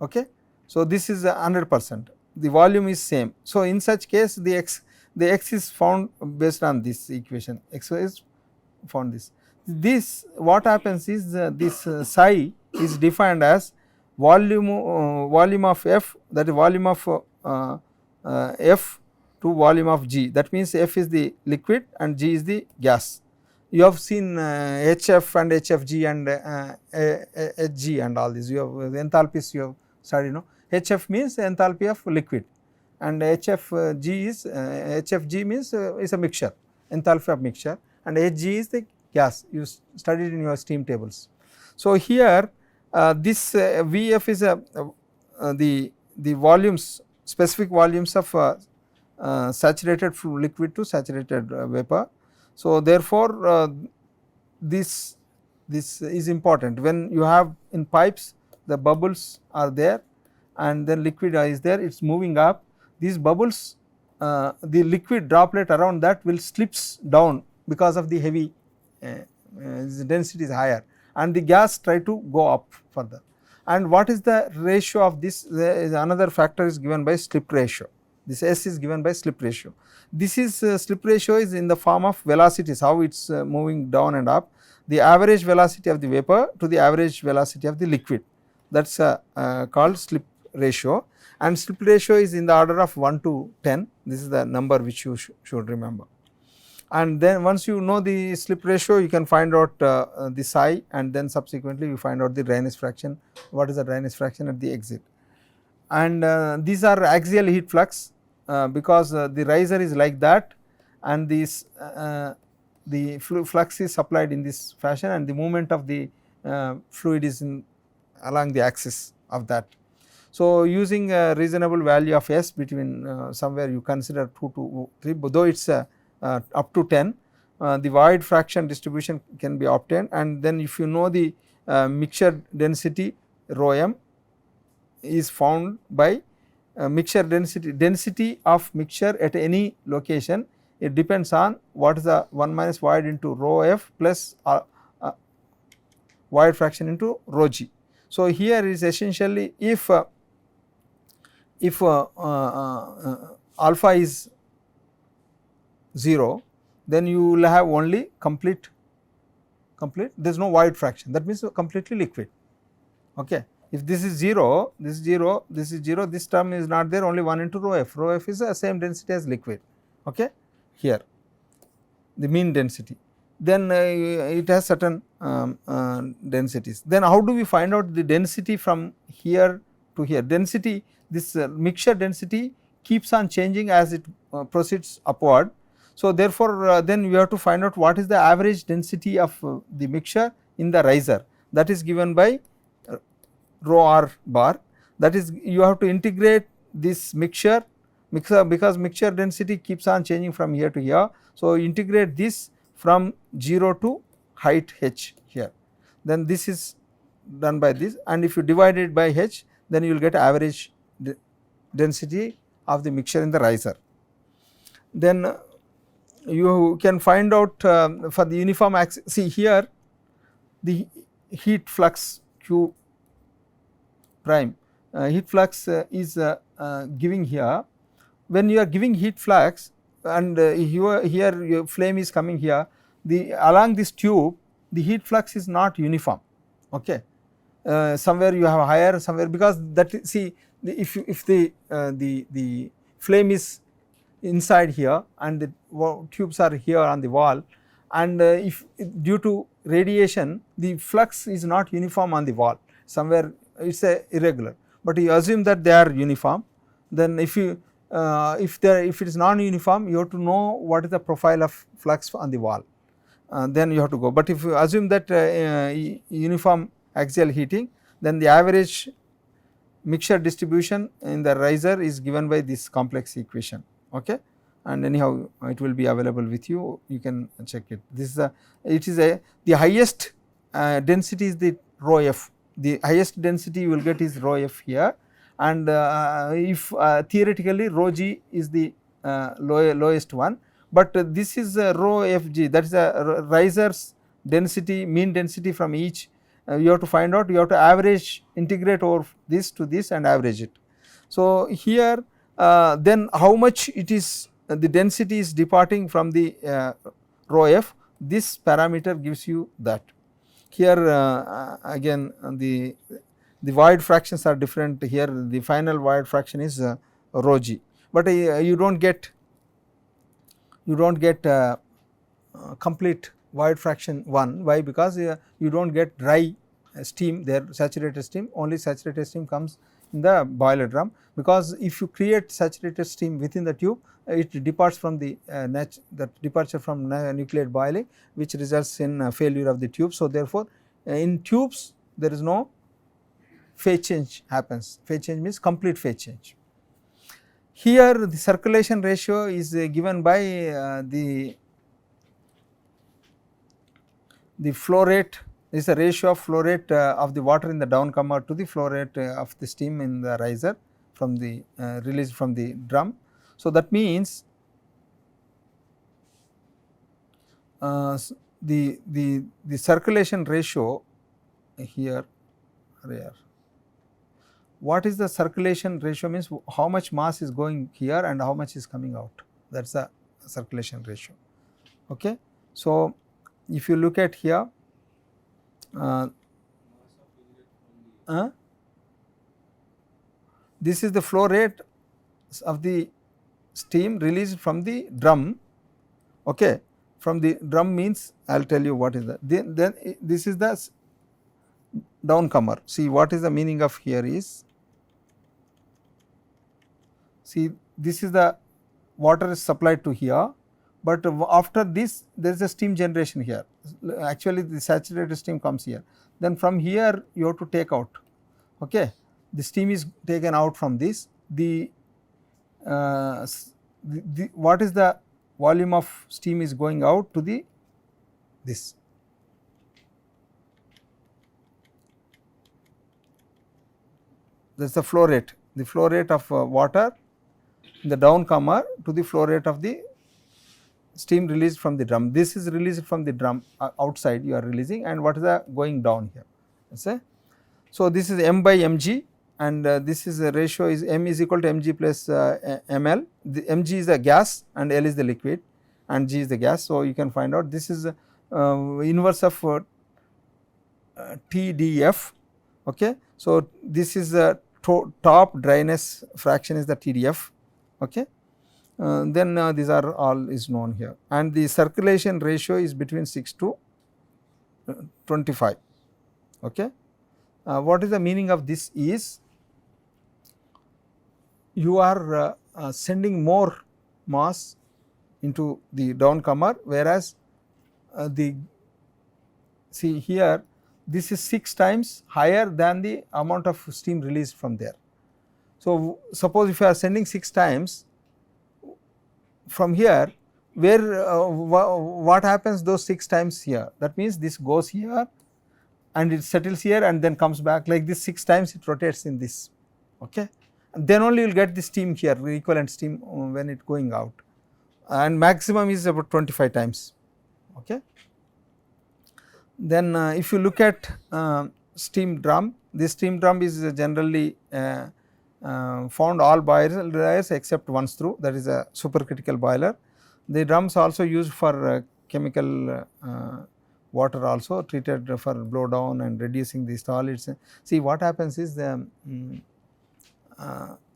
Okay. So, this is 100%, the volume is same. So, in such case the x is found based on this equation, x is found this. This what happens is this psi is defined as volume of f, that is volume of f to volume of G, that means F is the liquid and G is the gas. You have seen HF and HFG and HG and all this, you have the enthalpies you have studied, no. HF means enthalpy of liquid and HFG is HFG means is a mixture, enthalpy of mixture, and HG is the gas, you studied in your steam tables. So, here this Vf is the volumes, specific volumes of saturated liquid to saturated vapor. So, therefore, this is important when you have in pipes the bubbles are there and then liquid is there, it is moving up, these bubbles the liquid droplet around that will slips down because of the heavy density is higher, and the gas try to go up further. And what is the ratio of this? There is another factor is given by slip ratio. This S is given by slip ratio. This is slip ratio is in the form of velocities, how it is moving down and up, the average velocity of the vapor to the average velocity of the liquid, that is called slip ratio, and slip ratio is in the order of 1 to 10, this is the number which you should remember. And then once you know the slip ratio, you can find out the psi, and then subsequently you find out the dryness fraction, what is the dryness fraction at the exit. And these are axial heat flux because the riser is like that, and this the flux is supplied in this fashion, and the movement of the fluid is along the axis of that. So, using a reasonable value of S between somewhere you consider 2 to 3, though it is up to 10, the void fraction distribution can be obtained, and then if you know the mixture density rho m is found by mixture density of mixture at any location, it depends on what is the 1 minus void into rho f plus void fraction into rho g. So, here is essentially if alpha is 0, then you will have only complete there is no void fraction, that means completely liquid. Okay. If this is 0, this is 0, this is 0, this term is not there, only 1 into rho f is the same density as liquid, okay, here the mean density, then it has certain densities. Then how do we find out the density from here to here? Density, this mixture density keeps on changing as it proceeds upward. So, therefore, then you have to find out what is the average density of the mixture in the riser, that is given by rho r bar, that is you have to integrate this mixture because mixture density keeps on changing from here to here. So, integrate this from 0 to height h here, then this is done by this, and if you divide it by h, then you will get average density of the mixture in the riser. Then you can find out for the uniform axis, see here the heat flux Q prime, heat flux is giving here, when you are giving heat flux and here your flame is coming here, along this tube the heat flux is not uniform, okay. Somewhere you have higher, somewhere, because that, see if the flame is inside here and the tubes are here on the wall, and if due to radiation the flux is not uniform on the wall, somewhere it is irregular, but you assume that they are uniform, then if you if it is non-uniform, you have to know what is the profile of flux on the wall, then you have to go. But if you assume that uniform axial heating, then the average mixture distribution in the riser is given by this complex equation, okay. And anyhow it will be available with you, you can check it. This is the highest density is the rho f, the highest density you will get is rho f here, and if theoretically rho g is the lowest one, but this is rho f g, that is a riser's density, mean density from each, you have to find out, you have to average, integrate over this to this and average it. So, here then how much it is, the density is departing from the rho f, this parameter gives you that. Here again the void fractions are different, here the final void fraction is rho g, but you do not get you do not get complete void fraction 1. Why? Because you do not get dry steam there, saturated steam, only saturated steam comes in the boiler drum, because if you create saturated steam within the tube, it departs from the departure from nucleate boiling, which results in failure of the tube. So, therefore, in tubes there is no phase change happens. Phase change means complete phase change. Here the circulation ratio is given by the flow rate is the ratio of flow rate of the water in the downcomer to the flow rate of the steam in the riser from the released from the drum. So, that means the circulation ratio here. What is the circulation ratio means how much mass is going here and how much is coming out, that is the circulation ratio. Okay. So, if you look at here this is the flow rate of the steam released from the drum. Okay. From the drum means I will tell you what is that. Then this is the downcomer. See what is the meaning of here is, see this is the water is supplied to here, but after this there is a steam generation here. Actually the saturated steam comes here, then from here you have to take out. Okay. The steam is taken out from this. What is the volume of steam is going out to the this. That is the flow rate of water in the downcomer to the flow rate of the steam released from the drum. This is released from the drum outside you are releasing, and what is the going down here. Say. So, this is m by mg, and this is the ratio is m is equal to mg plus ml. The mg is the gas and L is the liquid and G is the gas. So, you can find out this is inverse of TDF. Okay. So, this is the top dryness fraction is the TDF. Okay. Then these are all is known here, and the circulation ratio is between 6 to 25. Okay. What is the meaning of this is, you are sending more mass into the downcomer, whereas see here this is 6 times higher than the amount of steam released from there. So, suppose if you are sending 6 times from here, where what happens those 6 times here, that means this goes here and it settles here and then comes back like this 6 times, it rotates in this. Okay. And then only you will get the steam here, equivalent steam when it going out, and maximum is about 25 times. Okay. Then if you look at steam drum, this steam drum is generally found all boilers except one screw, that is a supercritical boiler. The drums also used for chemical water also treated for blow down and reducing the solids. See what happens is the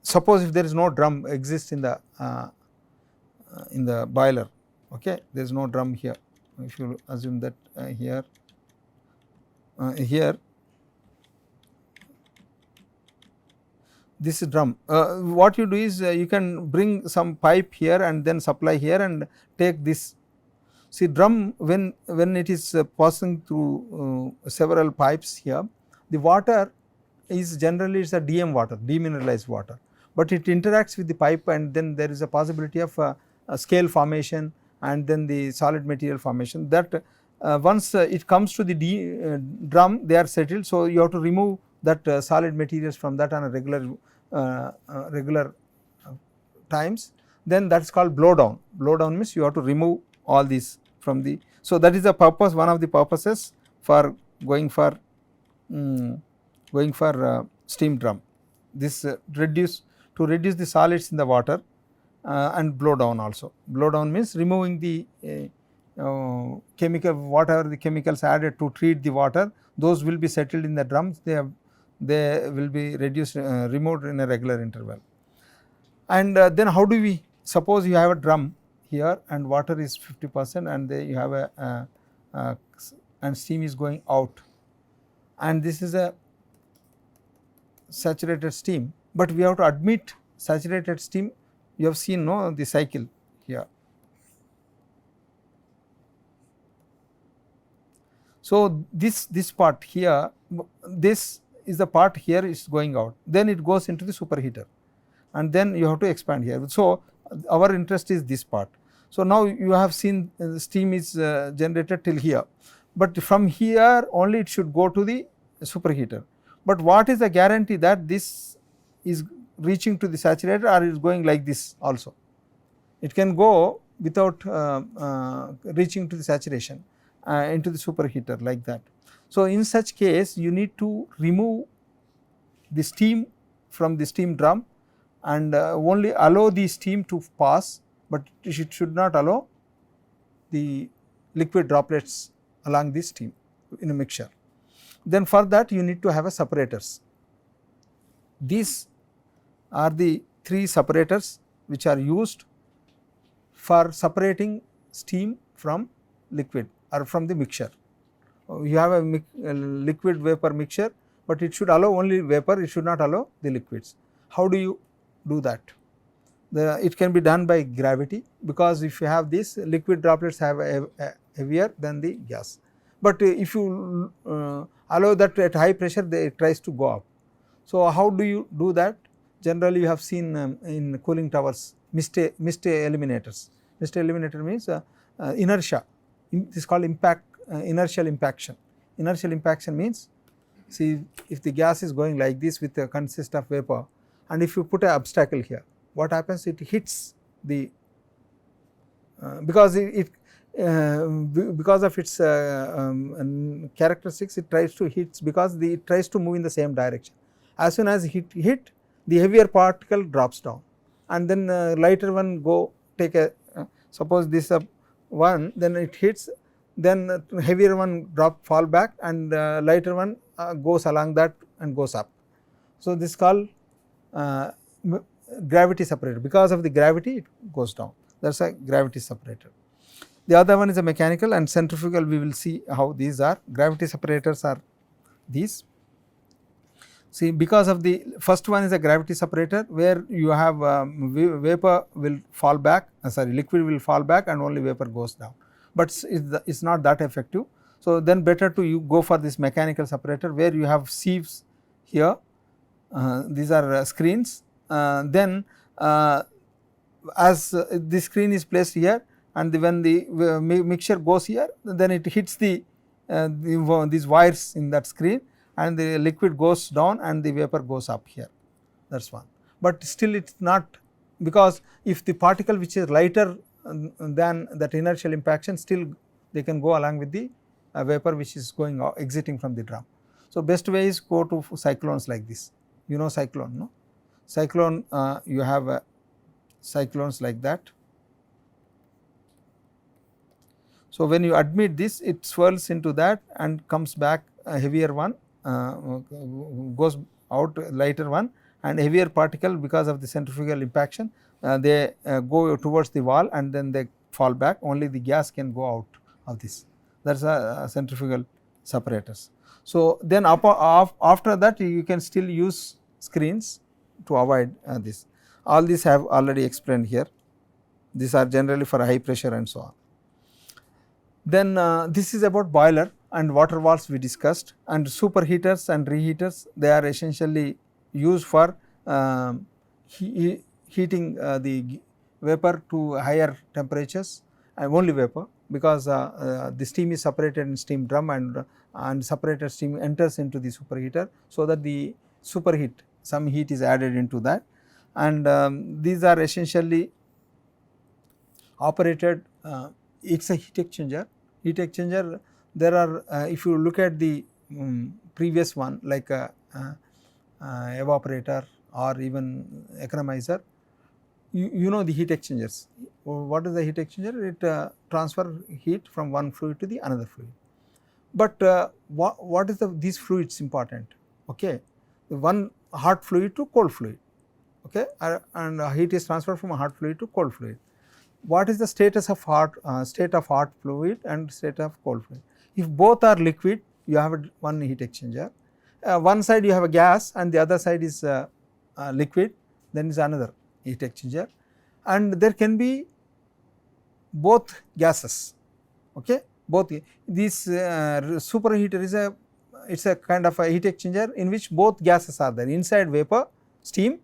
suppose if there is no drum exists in the boiler. Okay. There is no drum here. If you assume that here this is drum. What you do is you can bring some pipe here and then supply here and take this. See drum, when it is passing through several pipes here, the water is generally is a DM water, demineralized water, but it interacts with the pipe and then there is a possibility of a scale formation and then the solid material formation, that once it comes to the drum they are settled. So, you have to remove that solid materials from that on a regular times, then that is called blow down. Blow down means you have to remove all these from the. So, that is the purpose, one of the purposes for going for steam drum. This reduce the solids in the water and blow down also. Blow down means removing the chemical, whatever the chemicals added to treat the water, those will be settled in the drums, they will be reduced removed in a regular interval. And then how do we, suppose you have a drum here and water is 50% and you have and steam is going out, and this is a saturated steam, but we have to admit saturated steam. You have seen the cycle here. So, this part here, this is the part here is going out, then it goes into the superheater and then you have to expand here. So, our interest is this part. So, now you have seen steam is generated till here, but from here only it should go to the superheater. But what is the guarantee that this is reaching to the saturated or is going like this also? It can go without reaching to the saturation into the superheater like that. So, in such case you need to remove the steam from the steam drum and only allow the steam to pass, but it should not allow the liquid droplets along the steam in a mixture. Then for that you need to have a separators. These are the 3 separators which are used for separating steam from liquid or from the mixture. You have a liquid vapor mixture, but it should allow only vapor, it should not allow the liquids. How do you do that? It can be done by gravity, because if you have this, liquid droplets have a heavier than the gas, but if you allow that at high pressure, it tries to go up. So, how do you do that? Generally you have seen in cooling towers mist eliminators. Mist eliminator means inertia. This is called inertial impaction. Inertial impaction means, see, if the gas is going like this with a consist of vapor, and if you put an obstacle here, what happens? It hits the because because of its characteristics, it tries to hit, because it tries to move in the same direction. As soon as it hit, the heavier particle drops down, and then lighter one go take a suppose this one, then it hits, then heavier one fall back, and lighter one goes along that and goes up. So, this is called gravity separator. Because of the gravity it goes down, that is a gravity separator. The other one is a mechanical and centrifugal. We will see how these are. Gravity separators are these. See, because of the first one is a gravity separator, where you have vapor will fall back, liquid will fall back and only vapor goes down, but it is not that effective. So, then better to you go for this mechanical separator, where you have sieves here, these are screens, then as the screen is placed here, and when the mixture goes here, then it hits these wires in that screen, and the liquid goes down and the vapor goes up here, that is one. But still it is not, because if the particle which is lighter than that inertial impaction, still they can go along with the vapor which is going out, exiting from the drum. So, best way is go to cyclones like this. You know cyclone, no? Cyclone, you have cyclones like that. So, when you admit this, it swirls into that and comes back, a heavier one goes out, lighter one, and heavier particle, because of the centrifugal impaction, they go towards the wall and then they fall back, only the gas can go out of this. That is a centrifugal separators. So, then after that you can still use screens to avoid this. All these I have already explained here. These are generally for high pressure and so on. Then this is about boiler and water valves we discussed, and superheaters and reheaters, they are essentially used for heating the vapor to higher temperatures, and only vapor, because the steam is separated in steam drum, and separated steam enters into the superheater, so that the superheat, some heat is added into that, and these are essentially operated, it is a heat exchanger. Heat exchanger, there are if you look at the previous one, like evaporator or even economizer, you know the heat exchangers. What is the heat exchanger? It transfer heat from one fluid to the another fluid. But what is these fluids important? Okay, one hot fluid to cold fluid, okay, and heat is transferred from a hot fluid to cold fluid. what is the status of hot state of hot fluid and state of cold fluid. If both are liquid, you have one heat exchanger. One side you have a gas and the other side is liquid, then is another heat exchanger, and there can be both gases. Okay, both this superheater is it's a kind of a heat exchanger in which both gases are there, inside vapor, steam,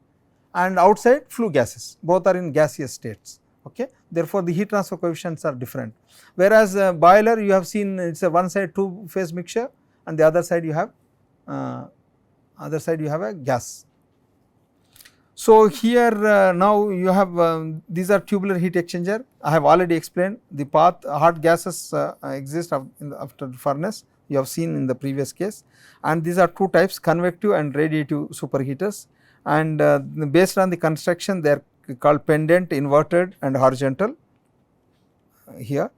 and outside flue gases, both are in gaseous states. Okay. Therefore, the heat transfer coefficients are different, whereas boiler you have seen it is a one side two phase mixture and the other side you have a gas. So, here now you have these are tubular heat exchanger. I have already explained the path. Hot gases exist after the furnace, you have seen in the previous case, and these are two types, convective and radiative superheaters, and based on the construction they are called pendant, inverted and horizontal. Here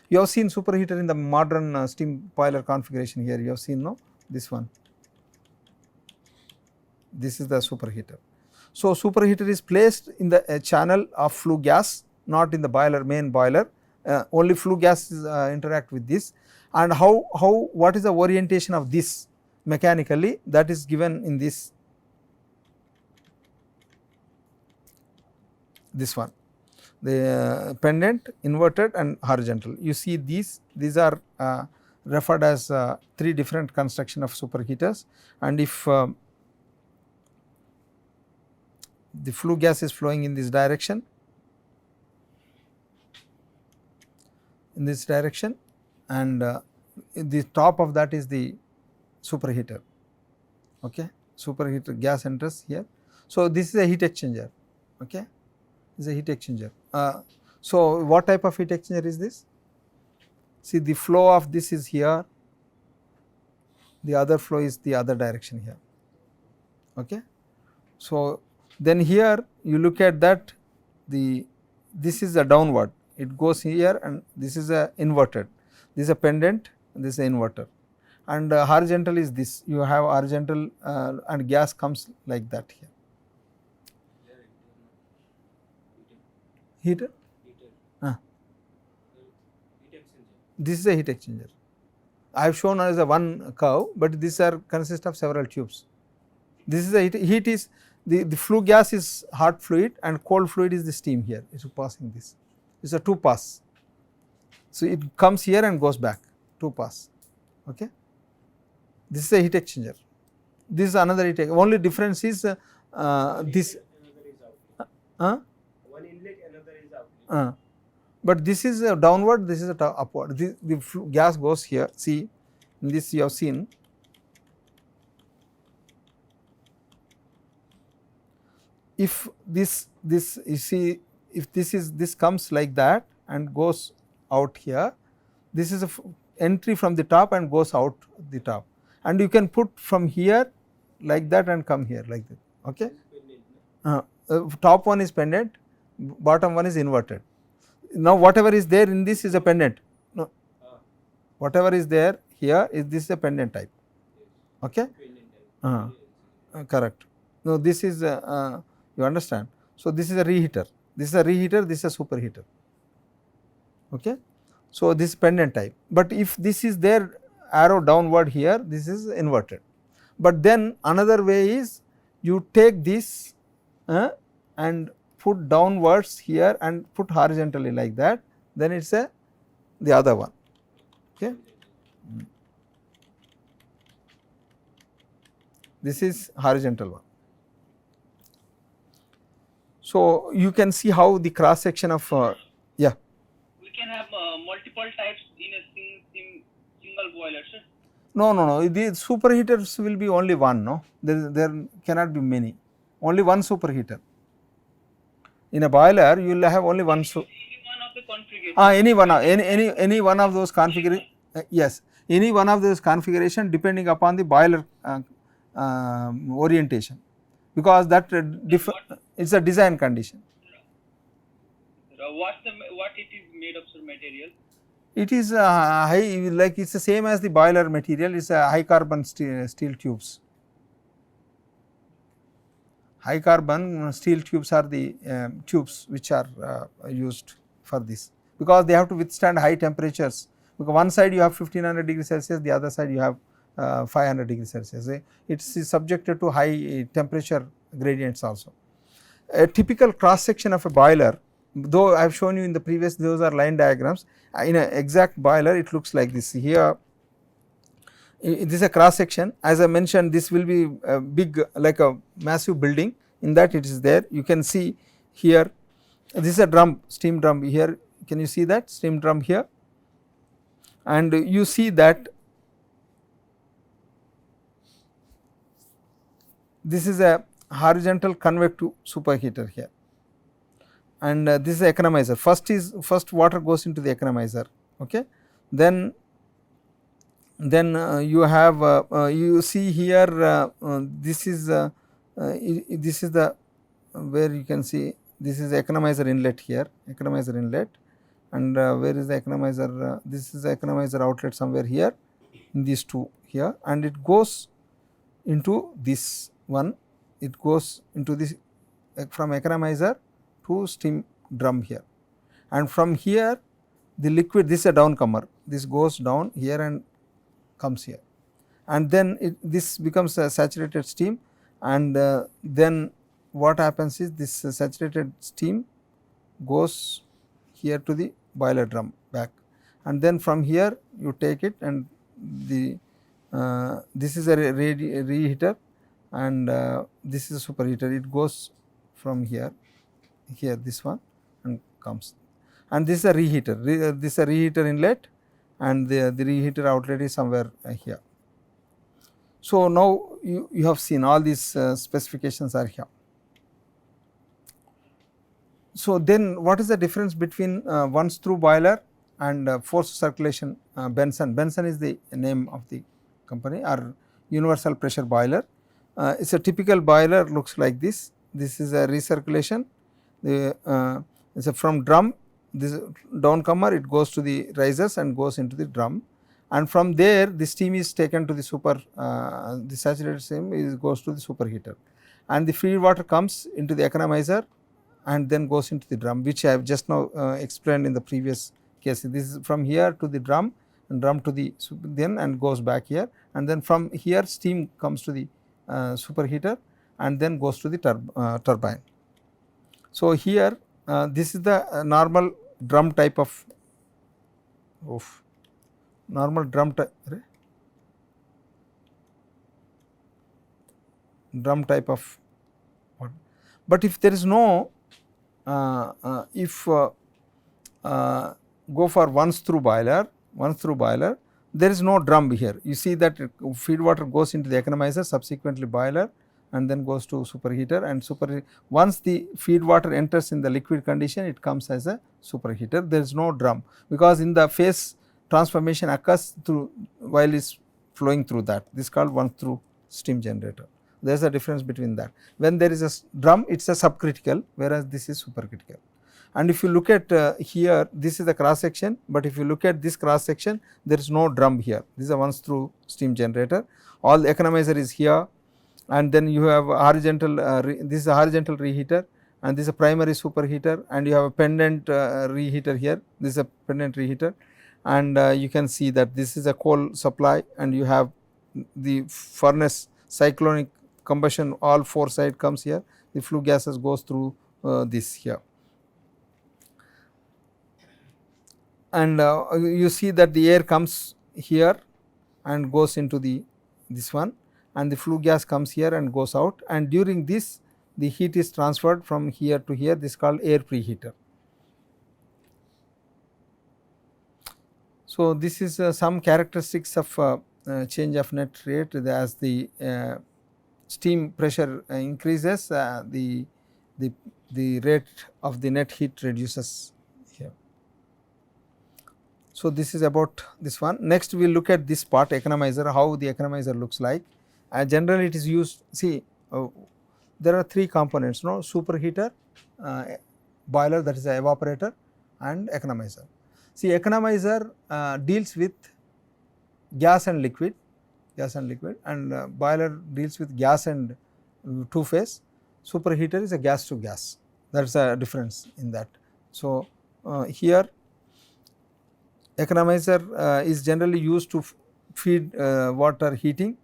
you have seen superheater in the modern steam boiler configuration. Here you have seen, no, this one, this is the superheater. So, superheater is placed in the channel of flue gas, not in the boiler, main boiler, only flue gases interact with this, and what is the orientation of this mechanically, that is given in this one, the pendant, inverted and horizontal. You see these are referred as 3 different construction of superheaters, and if the flue gas is flowing in this direction, and the top of that is the superheater. Okay. Superheater gas enters here. So, this is a heat exchanger. Okay. This is a heat exchanger. So, what type of heat exchanger is this? See, the flow of this is here, the other flow is the other direction here. Okay. So, then here you look at that, this is a downward, it goes here, and this is a inverted, this is a pendant, this is a inverter, and horizontal is this, you have horizontal and gas comes like that here. Heater? This is a heat exchanger. I have shown as a one curve, but these are consist of several tubes. This is a heat is the flue gas is hot fluid and cold fluid is the steam here, it is passing this. It is a 2 pass. So, it comes here and goes back, 2 pass. Okay. This is a heat exchanger. This is another heat exchanger. Only difference is this. One inlet, another is outlet. But this is a downward, this is a upward. The gas goes here. See, in this you have seen. If this you see, if this comes like that and goes out here, this is a entry from the top and goes out the top, and you can put from here like that and come here like that. Okay. Top one is pendant, bottom one is inverted. Now, whatever is there in this is a pendant. No, whatever is there here is this is a pendant type. Okay. Correct. No, this is you understand. So, this is a reheater, this is a reheater, this is a superheater. Okay. So, this is pendant type, but if this is there arrow downward here, this is inverted. But then another way is you take this and put downwards here and put horizontally like that, then it is the other one. Okay. This is horizontal one. So, you can see how the cross section of yeah. We can have multiple types in a single boiler, sir. No. The superheaters will be only one. No, there cannot be many. Only one superheater. In a boiler, you will have only one. Any one of the configuration. Any one of those configuration. Yes, any one of those configuration depending upon the boiler orientation, because that it's a design condition. What it is made of, sir, material? It is high, like it's the same as the boiler material. It's a high carbon steel tubes. High carbon steel tubes are the tubes which are used for this, because they have to withstand high temperatures, because one side you have 1500 degrees Celsius, the other side you have 500 degrees Celsius. It is subjected to high temperature gradients also. A typical cross section of a boiler, though I have shown you in the previous, those are line diagrams, in an exact boiler it looks like this. Here this is a cross section, as I mentioned, this will be a big, like a massive building, in that it is there. You can see here, this is a drum, steam drum here, can you see that steam drum here, and you see that this is a horizontal convective superheater here, and this is the economizer. First water goes into the economizer, okay. Then you have you see here this is the where you can see this is the economizer inlet here, economizer inlet, and where is the economizer, this is the economizer outlet somewhere here in these two here, and it goes into this one, it goes into this from economizer to steam drum here, and from here the liquid, this is a downcomer, this goes down here and comes here, and then this becomes a saturated steam, and then what happens is this saturated steam goes here to the boiler drum back, and then from here you take it, and the this is a reheater, and this is a superheater, it goes from here this one and comes, and this is a reheater, this is a reheater inlet, and the reheater outlet is somewhere here. So, now you have seen all these specifications are here. So, then what is the difference between once through boiler and forced circulation Benson? Benson is the name of the company, or universal pressure boiler. It is a typical boiler, looks like this. This is a recirculation, it is from drum, this downcomer, it goes to the risers and goes into the drum, and from there the steam is taken to the the saturated steam goes to the superheater, and the feed water comes into the economizer and then goes into the drum, which I have just now explained in the previous case. This is from here to the drum, and drum to the then and goes back here, and then from here steam comes to the superheater and then goes to the turbine. So, here this is the normal drum type of normal drum type of what. But if there is no go for once through boiler, there is no drum here. You see that feed water goes into the economizer, subsequently boiler, and then goes to superheater, and once the feed water enters in the liquid condition, it comes as a superheater. There is no drum, because in the phase transformation occurs through while it is flowing through that. This is called once through steam generator. There is a difference between that. When there is a drum, it is a subcritical, whereas this is supercritical. And if you look at here, this is the cross section, but if you look at this cross section, there is no drum here. This is a once through steam generator. All the economizer is here, and then you have a horizontal, this is a horizontal reheater, and this is a primary superheater, and you have a pendant reheater here. This is a pendant reheater, and you can see that this is a coal supply, and you have the furnace cyclonic combustion, all four side comes here. The flue gases goes through this here. And you see that the air comes here and goes into this one, and the flue gas comes here and goes out, and during this the heat is transferred from here to here. This is called air preheater. So, this is some characteristics of change of net rate. As the steam pressure increases, the rate of the net heat reduces here. So, this is about this one. Next we will look at this part, economizer, how the economizer looks like. Generally it is used, see there are three components, no, superheater, boiler, that is the evaporator, and economizer. See, economizer deals with gas and liquid, and boiler deals with gas and two phase. Superheater is a gas to gas, that is a difference in that. So, here economizer is generally used to feed water heating.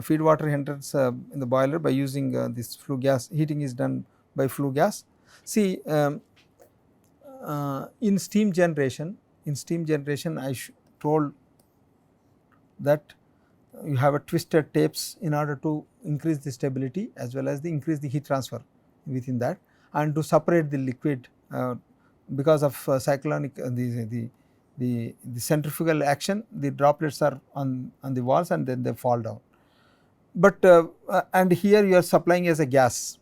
Feed water enters in the boiler by using this flue gas. Heating is done by flue gas. See, in steam generation, I told that you have a twisted tapes in order to increase the stability as well as increase the heat transfer within that, and to separate the liquid because of cyclonic the centrifugal action, the droplets are on the walls and then they fall down. But and here you are supplying as a gas.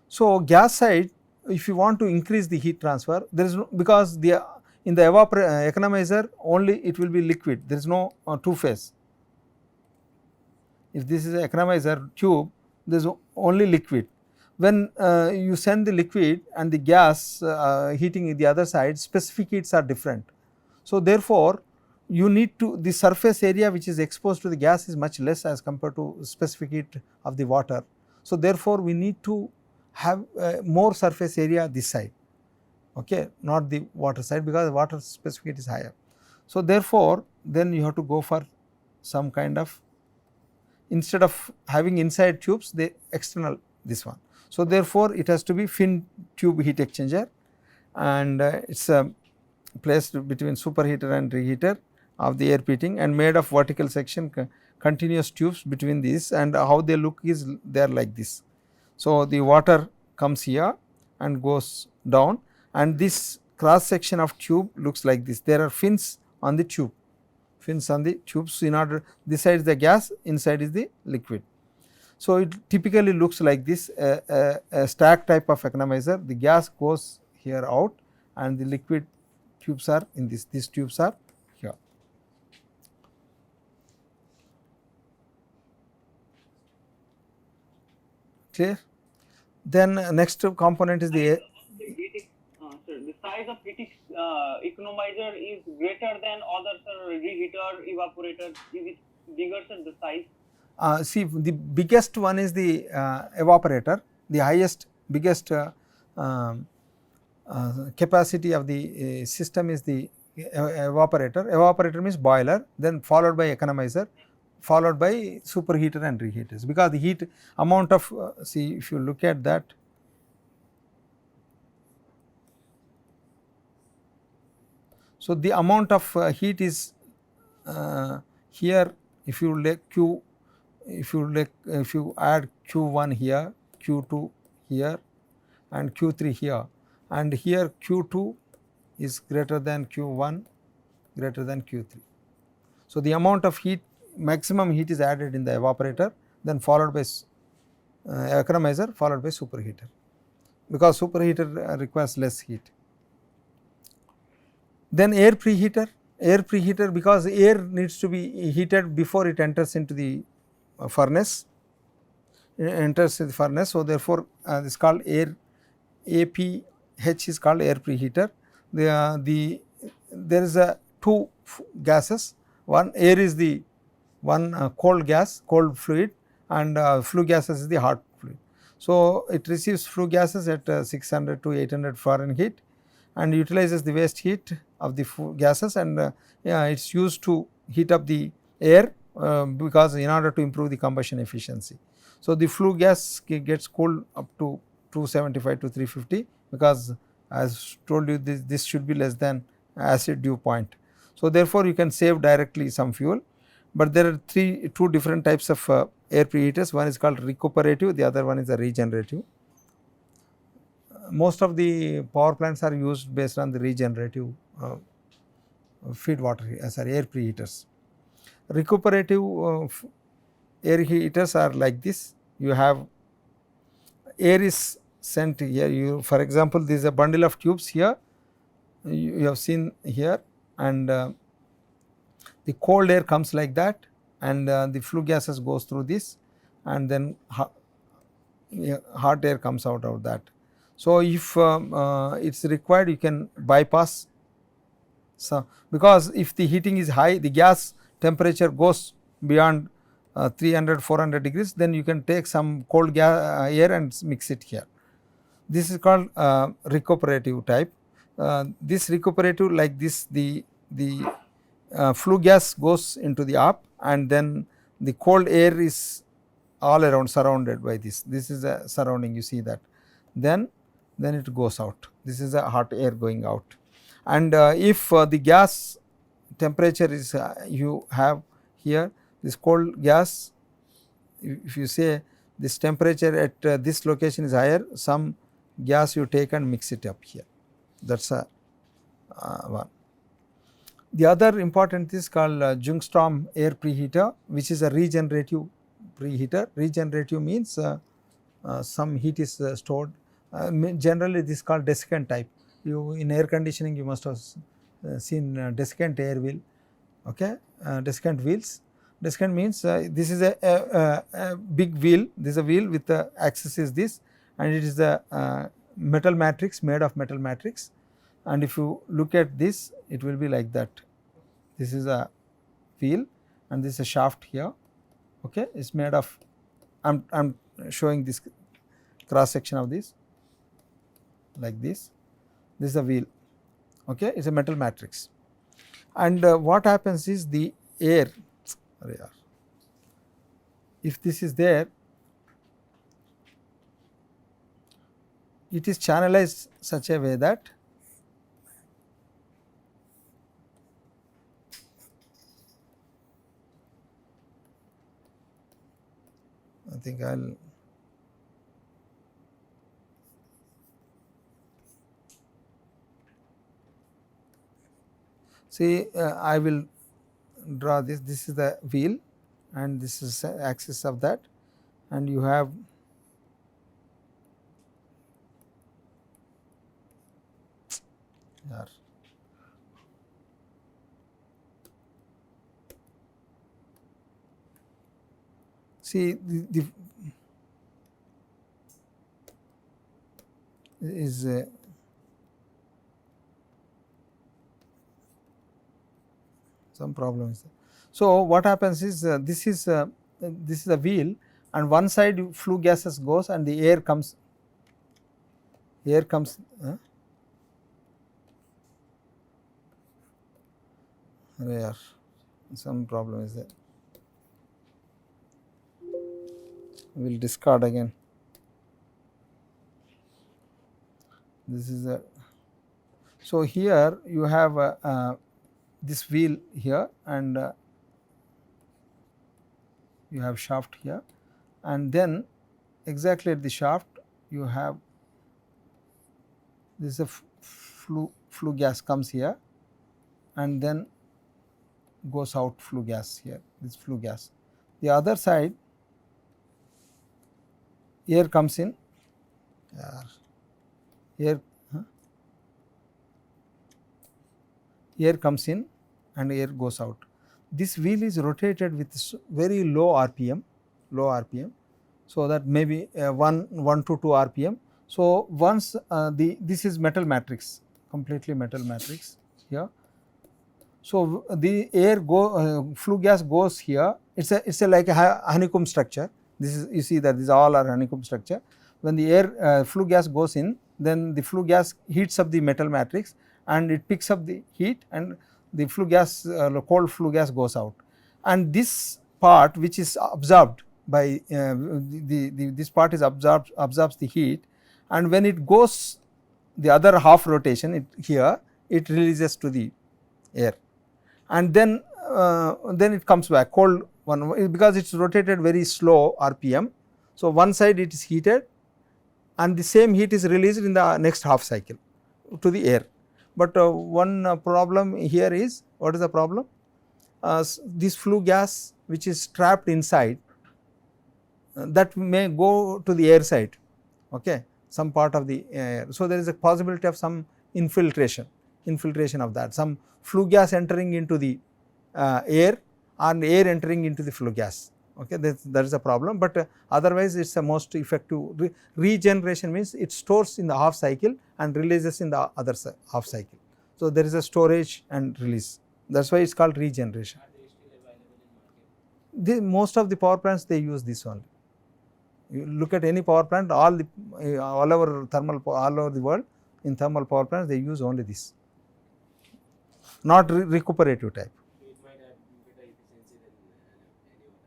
So, gas side, if you want to increase the heat transfer, there is no, because the in the economizer only it will be liquid, there is no two phase. If this is an economizer tube, there is only liquid. When you send the liquid and the gas heating in the other side, specific heats are different. So, therefore, you need to, the surface area which is exposed to the gas is much less as compared to specific heat of the water. So, therefore, we need to have more surface area this side, okay, not the water side, because water specific heat is higher. So, therefore, then you have to go for some kind of, instead of having inside tubes, the external this one. So, therefore, it has to be fin tube heat exchanger, and it is placed between superheater and reheater of the air heating and made of vertical section continuous tubes between these, and how they look is they are like this. So, the water comes here and goes down, and this cross section of tube looks like this. There are fins on the tube, fins on the tubes, in order, this side is the gas, inside is the liquid. So, it typically looks like this, a stack type of economizer. The gas goes here out and the liquid tubes are in this, these tubes are here. Clear? Then next component is the the size of heating economizer is greater than other reheater, evaporator. Is it bigger, sir, the size? see, the biggest one is the evaporator, the highest biggest capacity of the system is the evaporator. Evaporator means boiler, then followed by economizer, followed by superheater and reheaters, because the heat amount of see, if you look at that, so the amount of heat is here, if you like Q, if you add Q1 here, Q2 here and Q3 here, and here Q2 is greater than Q1, greater than Q3. So, the amount of heat, maximum heat is added in the evaporator, then followed by economizer, followed by superheater, because superheater requires less heat. Then air preheater, because air needs to be heated before it enters into the furnace, so therefore, this is called air, APH is called air preheater. There is a two gases, one air is the one cold gas, cold fluid, and flue gases is the hot fluid. So, it receives flue gases at 600 to 800 Fahrenheit and utilizes the waste heat of the gases, and it is used to heat up the air because in order to improve the combustion efficiency. So, the flue gas gets cooled up to 275 to 350, because as told you this should be less than acid dew point. So, therefore, you can save directly some fuel, but there are two different types of air preheaters. One is called recuperative, the other one is the regenerative. Most of the power plants are used based on the regenerative feed water air preheaters. Recuperative air heaters are like this. You have air is sent here, you, for example, this is a bundle of tubes here, you have seen here, and the cold air comes like that, and the flue gases goes through this, and then hot air comes out of that. So, if it is required, you can bypass. So, because if the heating is high, the gas temperature goes beyond 300, 400 degrees, then you can take some cold air and mix it here. This is called recuperative type. this recuperative like this, the flue gas goes into the up, and then the cold air is all around surrounded by this. This is a surrounding, you see that. Then it goes out. This is a hot air going out. And if the gas temperature is you have here this cold gas, if you say this temperature at this location is higher, some gas you take and mix it up here. That is a one. The other important is called Ljungström air preheater, which is a regenerative preheater. Regenerative means some heat is stored. Generally this is called desiccant type. You in air conditioning you must have seen desiccant air wheel, okay, desiccant wheels. Desiccant means this is a big wheel, this is a wheel with the axis is this, and it is the metal matrix, made of metal matrix, and if you look at this it will be like that. This is a wheel and this is a shaft here, okay, it is made of, I am showing this cross section of this like this. This is a wheel, okay, it is a metal matrix, and what happens is the air, if this is there, it is channelized such a way that I think I will see, I will draw this. This is the wheel and this is the axis of that, and you have here. See the is some problem is there. So what happens is this is a wheel, and one side flue gases goes and the air comes there, some problem is there. We will discard again. This is a, so here you have this wheel here, and you have shaft here, and then exactly at the shaft you have this is a flue gas comes here and then goes out flue gas here, this flue gas. The other side air comes in, air comes in and air goes out. This wheel is rotated with very low RPM, so that maybe 1 to 2 RPM. So once this is metal matrix, completely metal matrix here. So the air flue gas goes here. It's a like a honeycomb structure. This is, you see that these all are honeycomb structure. When the air flue gas goes in, then the flue gas heats up the metal matrix and it picks up the heat, and the flue gas, cold flue gas goes out. And this part which is absorbed by this part is absorbs the heat, and when it goes the other half rotation it releases to the air, and then it comes back cold one, because it is rotated very slow RPM. So one side it is heated and the same heat is released in the next half cycle to the air. But one problem here is, what is the problem? This flue gas which is trapped inside, that may go to the air side, okay, some part of the air. So there is a possibility of some infiltration of that, some flue gas entering into the air and air entering into the flue gas, okay, that is a problem. But otherwise it is the most effective. Regeneration means it stores in the half cycle and releases in the other half cycle. So there is a storage and release, that is why it is called regeneration. Are they still available in market? Most of the power plants they use this only. You look at any power plant, all over the world, in thermal power plants they use only this, not recuperative type. It might have better efficiency than any other.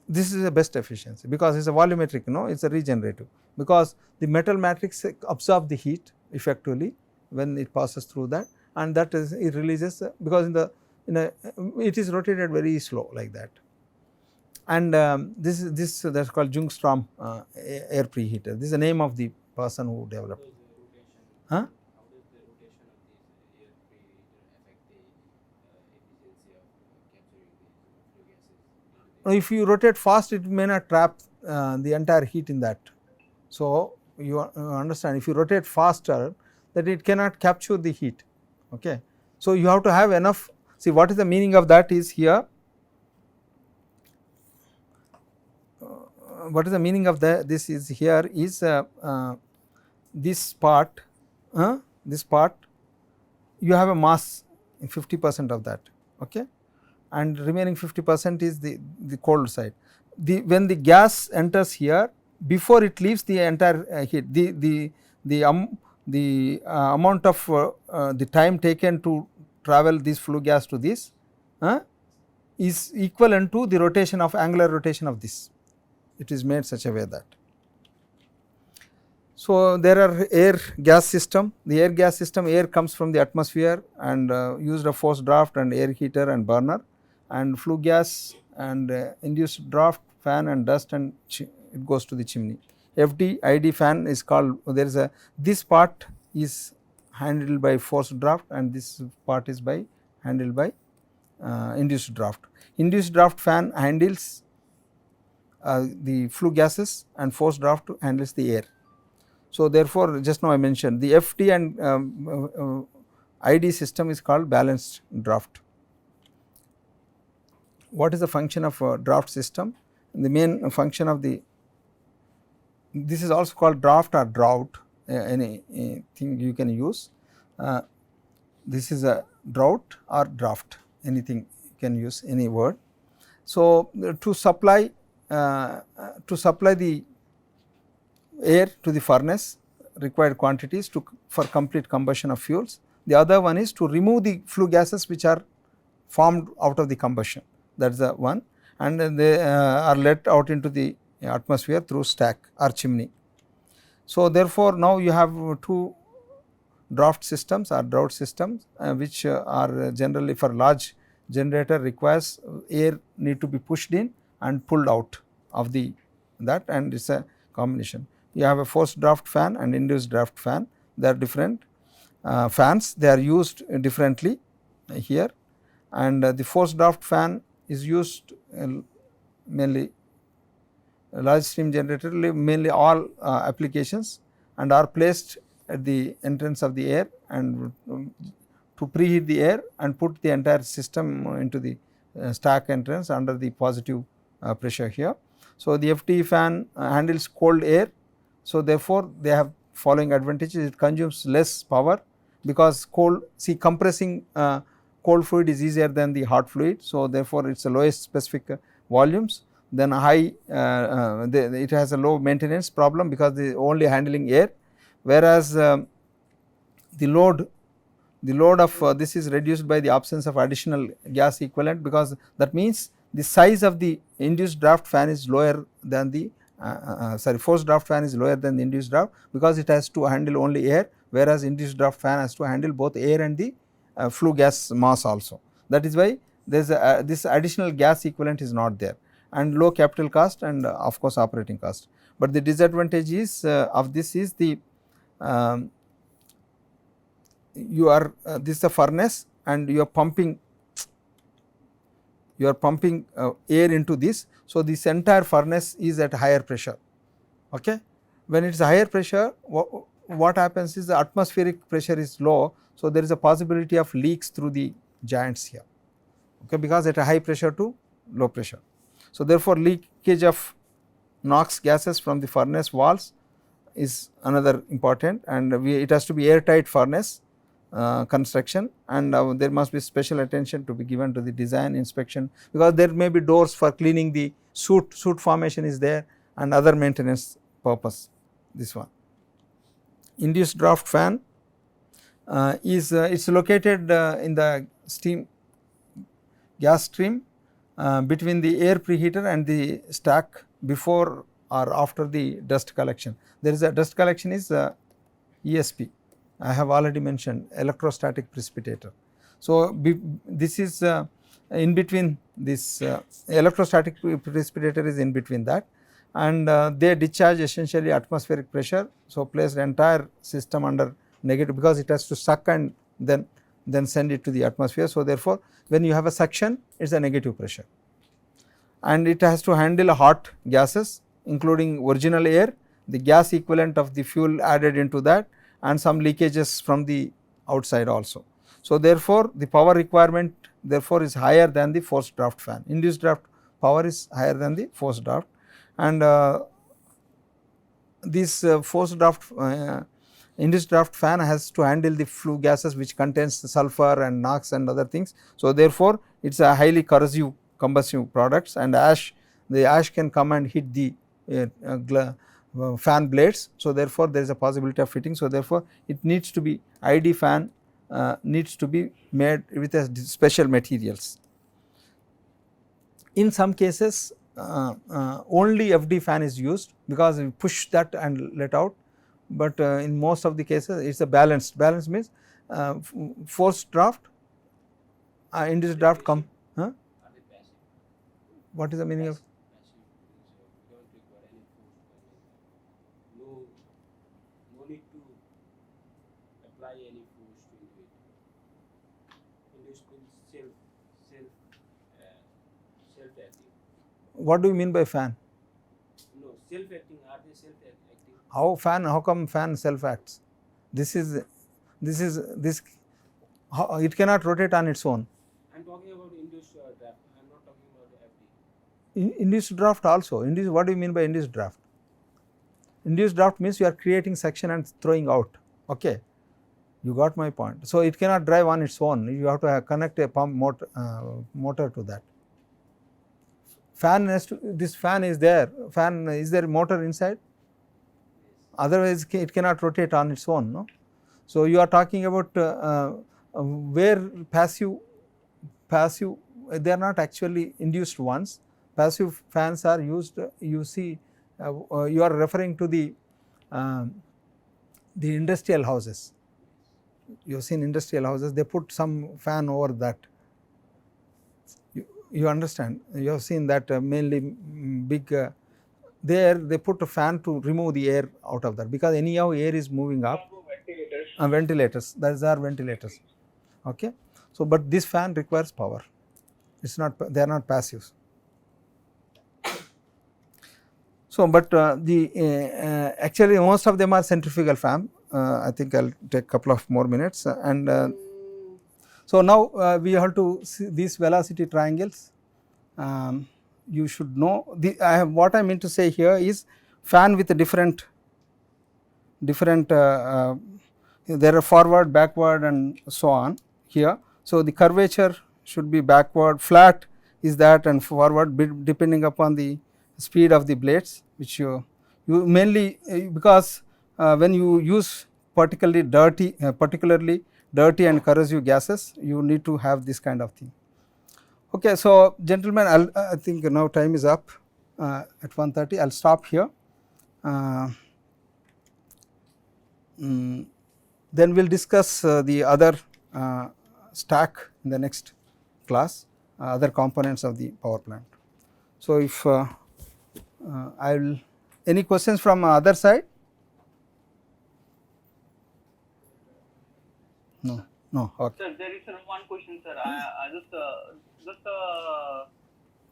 This is the best efficiency because it is a volumetric, no, it is a regenerative, because the metal matrix absorb the heat effectively when it passes through that, and that is it releases because it is rotated very slow like that. And this that is called Ljungström air preheater. This is the name of the person who developed. How Huh? does the rotation of these air preheater affect the efficiency of capturing the flue gases? If you rotate fast, it may not trap the entire heat in that. So you understand, if you rotate faster, that it cannot capture the heat. Okay. So you have to have enough. See, what is the meaning of that is here. What is the meaning of this is here is this part, you have a mass in 50% of that, okay, and remaining 50% is the cold side. When the gas enters here, before it leaves the entire heat, the amount of the time taken to travel this flue gas to this is equivalent to the rotation of angular rotation of this. It is made such a way that. So there are air gas system. The air gas system, air comes from the atmosphere and used a forced draft and air heater and burner, and flue gas and induced draft, fan and dust, and it goes to the chimney. FD ID fan is called, there is a, this part is handled by forced draft and this part is by handled by induced draft. Induced draft fan handles the flue gases and forced draft handles the air. So therefore, just now I mentioned the FD and ID system is called balanced draft. What is the function of a draft system? The main function of this is also called draft or drought, anything you can use. This is a drought or draft, anything you can use, any word. So to supply the air to the furnace, required quantities for complete combustion of fuels. The other one is to remove the flue gases which are formed out of the combustion, that is the one, and then they are let out into the atmosphere through stack or chimney. So therefore now you have two draft systems or drought systems which are generally for large generator requires air need to be pushed in and pulled out of that, and it is a combination. You have a forced draft fan and induced draft fan, they are different fans, they are used differently here, and the forced draft fan is used mainly large steam generator, mainly all applications, and are placed at the entrance of the air and to preheat the air and put the entire system into the stack entrance under the positive pressure here. So the FD fan handles cold air. So therefore they have following advantages: it consumes less power because compressing cold fluid is easier than the hot fluid. So therefore it is the lowest specific volumes, then high it has a low maintenance problem because they are only handling air, whereas the load of this is reduced by the absence of additional gas equivalent, because that means the size of the induced draft fan is lower than the forced draft fan is lower than the induced draft, because it has to handle only air, whereas induced draft fan has to handle both air and the flue gas mass also. That is why there is this additional gas equivalent is not there, and low capital cost and of course operating cost. But the disadvantage is of this is the this is a furnace and you are pumping air into this. So this entire furnace is at higher pressure. Okay. When it is higher pressure, what happens is the atmospheric pressure is low, so there is a possibility of leaks through the joints here, okay, because at a high pressure to low pressure. So therefore leakage of NOx gases from the furnace walls is another important, and it has to be airtight furnace construction, and there must be special attention to be given to the design inspection, because there may be doors for cleaning the soot formation is there, and other maintenance purpose. This one induced draft fan is it's located in the steam gas stream between the air preheater and the stack before or after the dust collection. There is a dust collection is ESP. I have already mentioned electrostatic precipitator. So, this is in between this electrostatic precipitator is in between that, and they discharge essentially atmospheric pressure. So, place the entire system under negative because it has to suck and then send it to the atmosphere. So, therefore, when you have a suction it is a negative pressure, and it has to handle hot gases including original air, the gas equivalent of the fuel added into that, and some leakages from the outside also. So, therefore, the power requirement therefore is higher than the forced draft fan. Induced draft power is higher than the forced draft, and this forced draft induced draft fan has to handle the flue gases which contains sulfur and NOx and other things. So, therefore, it is a highly corrosive combustive products, and the ash can come and hit the fan blades. So, therefore, there is a possibility of fitting. So, therefore, it needs to be ID fan needs to be made with a special materials. In some cases only FD fan is used because we push that and let out, but in most of the cases it is a balanced. Balance means forced draft, induced draft come. Huh? Are they passive? What is the meaning of? Passive, so you don't require any force. No need to apply any force into it. Induced means self-acting. What do you mean by fan? No, self-acting. Are they self-acting? How come fan self acts? This it cannot rotate on its own. I am talking about induced draft. I am not talking about FD. Induced draft also. What do you mean by induced draft? Induced draft means you are creating suction and throwing out. Okay, you got my point. So, it cannot drive on its own. You have to connect a pump motor to that. Fan has to, this fan is there. Fan, is there a motor inside? Otherwise, it cannot rotate on its own. No. So, you are talking about where passive they are not actually induced ones. Passive fans are used, you see you are referring to the industrial houses. You have seen industrial houses, they put some fan over that. You understand, you have seen that mainly big there they put a fan to remove the air out of that, because anyhow air is moving up. Ventilators, those are ventilators. Okay. So, but this fan requires power, it is not, they are not passive. So, but actually most of them are centrifugal fan. I think I will take a couple of more minutes, and so now we have to see these velocity triangles. You should know what I mean to say here is fan with a different there are forward, backward and so on here. So, the curvature should be backward, flat is that, and forward depending upon the speed of the blades, which you mainly because when you use particularly dirty and corrosive gases, you need to have this kind of thing. Okay, so gentlemen, I think now time is up at 1:30. I will stop here. Then we will discuss the other stack in the next class, other components of the power plant. So, if I will, any questions from other side? No. Okay. Sir, there is one question, sir.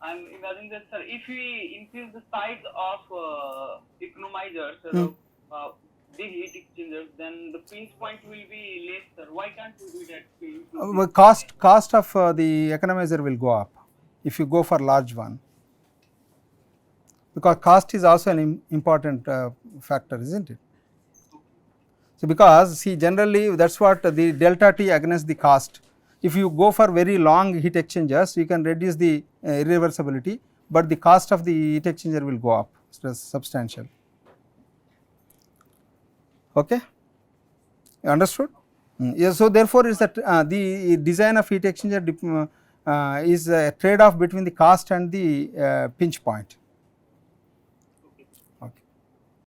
I'm imagining that, sir, if we increase the size of economizers, big heat exchangers, then the pinch point will be less, sir. Why can't we do that? Cost of the economizer will go up if you go for large one, because cost is also an important factor, isn't it? So, because see generally that is what the delta T against the cost. If you go for very long heat exchangers, you can reduce the irreversibility, but the cost of the heat exchanger will go up substantial. Okay, you understood? Yeah, so therefore, is that the design of heat exchanger is a trade off between the cost and the pinch point. Okay. Okay.